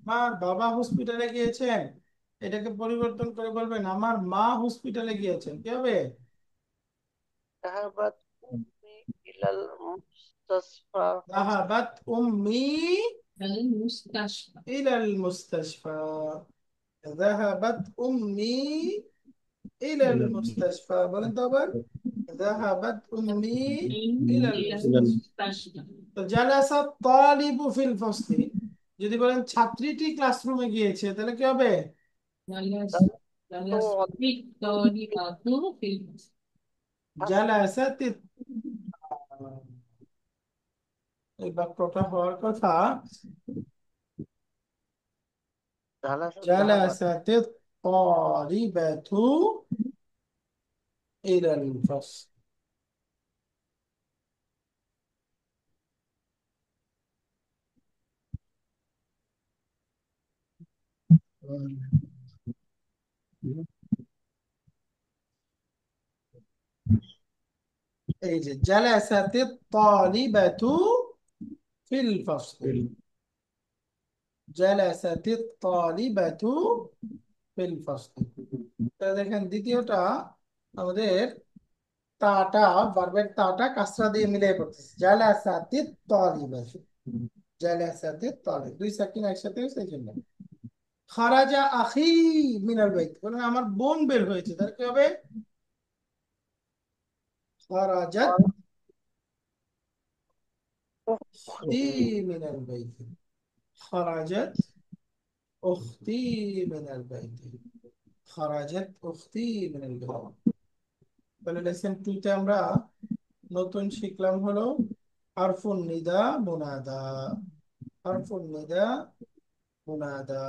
আমার বাবা হসপিটালে গিয়েছেন, এটাকে পরিবর্তন করে বলবেন আমার মা হসপিটালে গিয়েছেন। কি হবে? জাহাবাত উম্মি ইলাল মুস্তাশফা যাহাবাত উম্মি মুস্তাশফা। ইলাল মুস্তাশফা, যাহাবাত উম্মি ইলাল মুস্তাশফা। বলেন তো আবার, যাহাবাত উম্মি ইলাল মুস্তাশফা। মুস্তাশফা। তো জালাসা তালিবু ফিল ফসলি, যদি বলেন ছাত্রীটি ক্লাসরুমে গিয়েছে, তাহলে কি হবে? তো জালাসাতি, এই বাক্যটা হওয়ার কথা জাহাবাত জালাসাতি তালিবাতু ইলাল ফসল। এই যে জালাসাতি তালিবাতু ফিল ফসল, জালাসাতি তালিবাতু ফিল ফসল। তাহলে দেখেন, দ্বিতীয়টা আমাদের তাটা, ভার্বের তাটা কাসরা দিয়ে মিলিয়ে পড়তেছে, জালাসাতি তালিবাতু, জালাসাতি তালিব, দুই সাকিন একসাথে হয়েছে এই জন্য। খারাজা আখি মিনাল বাইত, বলেন আমার বোন বের হয়েছে, তার কি হবে? খারাজাত উখতি মিনাল বাইত, খারাজাত উখতি মিনাল বাইত, খারাজাত উখতি মিনাল বাইত। তাহলে লেসন 2 তে আমরা নতুন শিখলাম হলো হারফুন নিদা মুনাদা। হারফুন নিদা মুনাদা,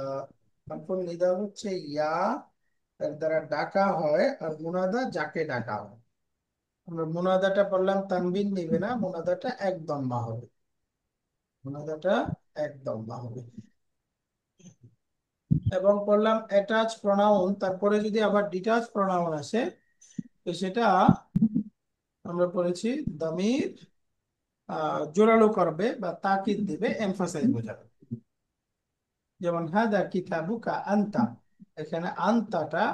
হারফুন নিদা হচ্ছে ইয়া, এর দ্বারা ডাকা হয়, আর মুনাদা যাকে ডাকা হয়। আমরা মুনাদাটা পড়লাম, তানবিন নিবে না, মুনাদাটা একদম মা হবে, মুনাদাটা একদম মা হবে। এবং করলাম অ্যাটাচ প্রোনাউন, তারপরে যদি আবার ডিটাচ প্রোনাউন আসে তো সেটা আমরা পড়েছি দামির জোরালো করবে বা তাকিদ দিবে, এমফাসাইজ বোঝাবে। যেমন হাদা কিতাবুকা আনতা, এখানে আনতাটা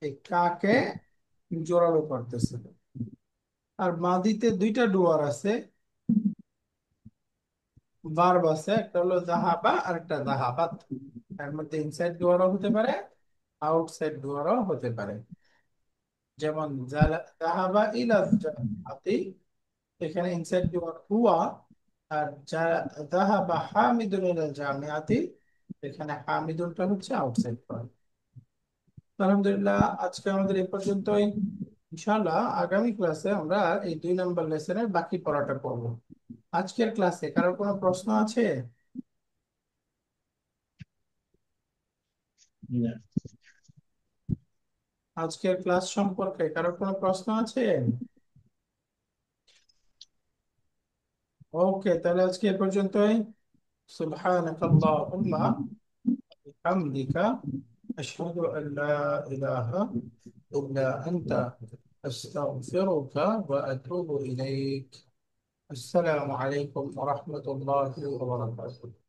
এই কাকে জোরালো করতেছে। আর মাদিতে দুইটা ডুয়ার আছে, ভার্ব আছে, একটা হলো যাহাবা আর একটা যাহাবাত। এর মধ্যে ইনসাইড ডুয়ারও হতে পারে, আউটসাইড ডুয়ারও হতে পারে। যেমন যাহাবা ইলা জান্নাতি, এখানে ইনসাইড ডুয়ার হুয়া। আর যাহাবা হামিদুন ইলা জামিআতি, এখানে হামিদুনটা হচ্ছে আউটসাইড ডুয়ার। আলহামদুলিল্লাহ, আজকে আমাদের এই পর্যন্তই। ইনশাআল্লাহ আগামী ক্লাসে আমরা এই 2 নম্বর লেসনের বাকি পড়াটা করব। আজকের ক্লাসে কারো কোনো প্রশ্ন আছে? না। আজকের ক্লাস সম্পর্কে কারো কোনো প্রশ্ন আছে? ওকে, তাহলে আজকে এ পর্যন্তই। সুবহানাক আল্লাহুম্মা বিহামদিকা আশহাদু আন লা ইলাহা ইল্লা আনতা আস্তাগফিরুকা ওয়া আতুবু ইলাইক। আসসালামু আলাইকুম ওয়া রাহমাতুল্লাহি ওয়া বারাকাতুহু।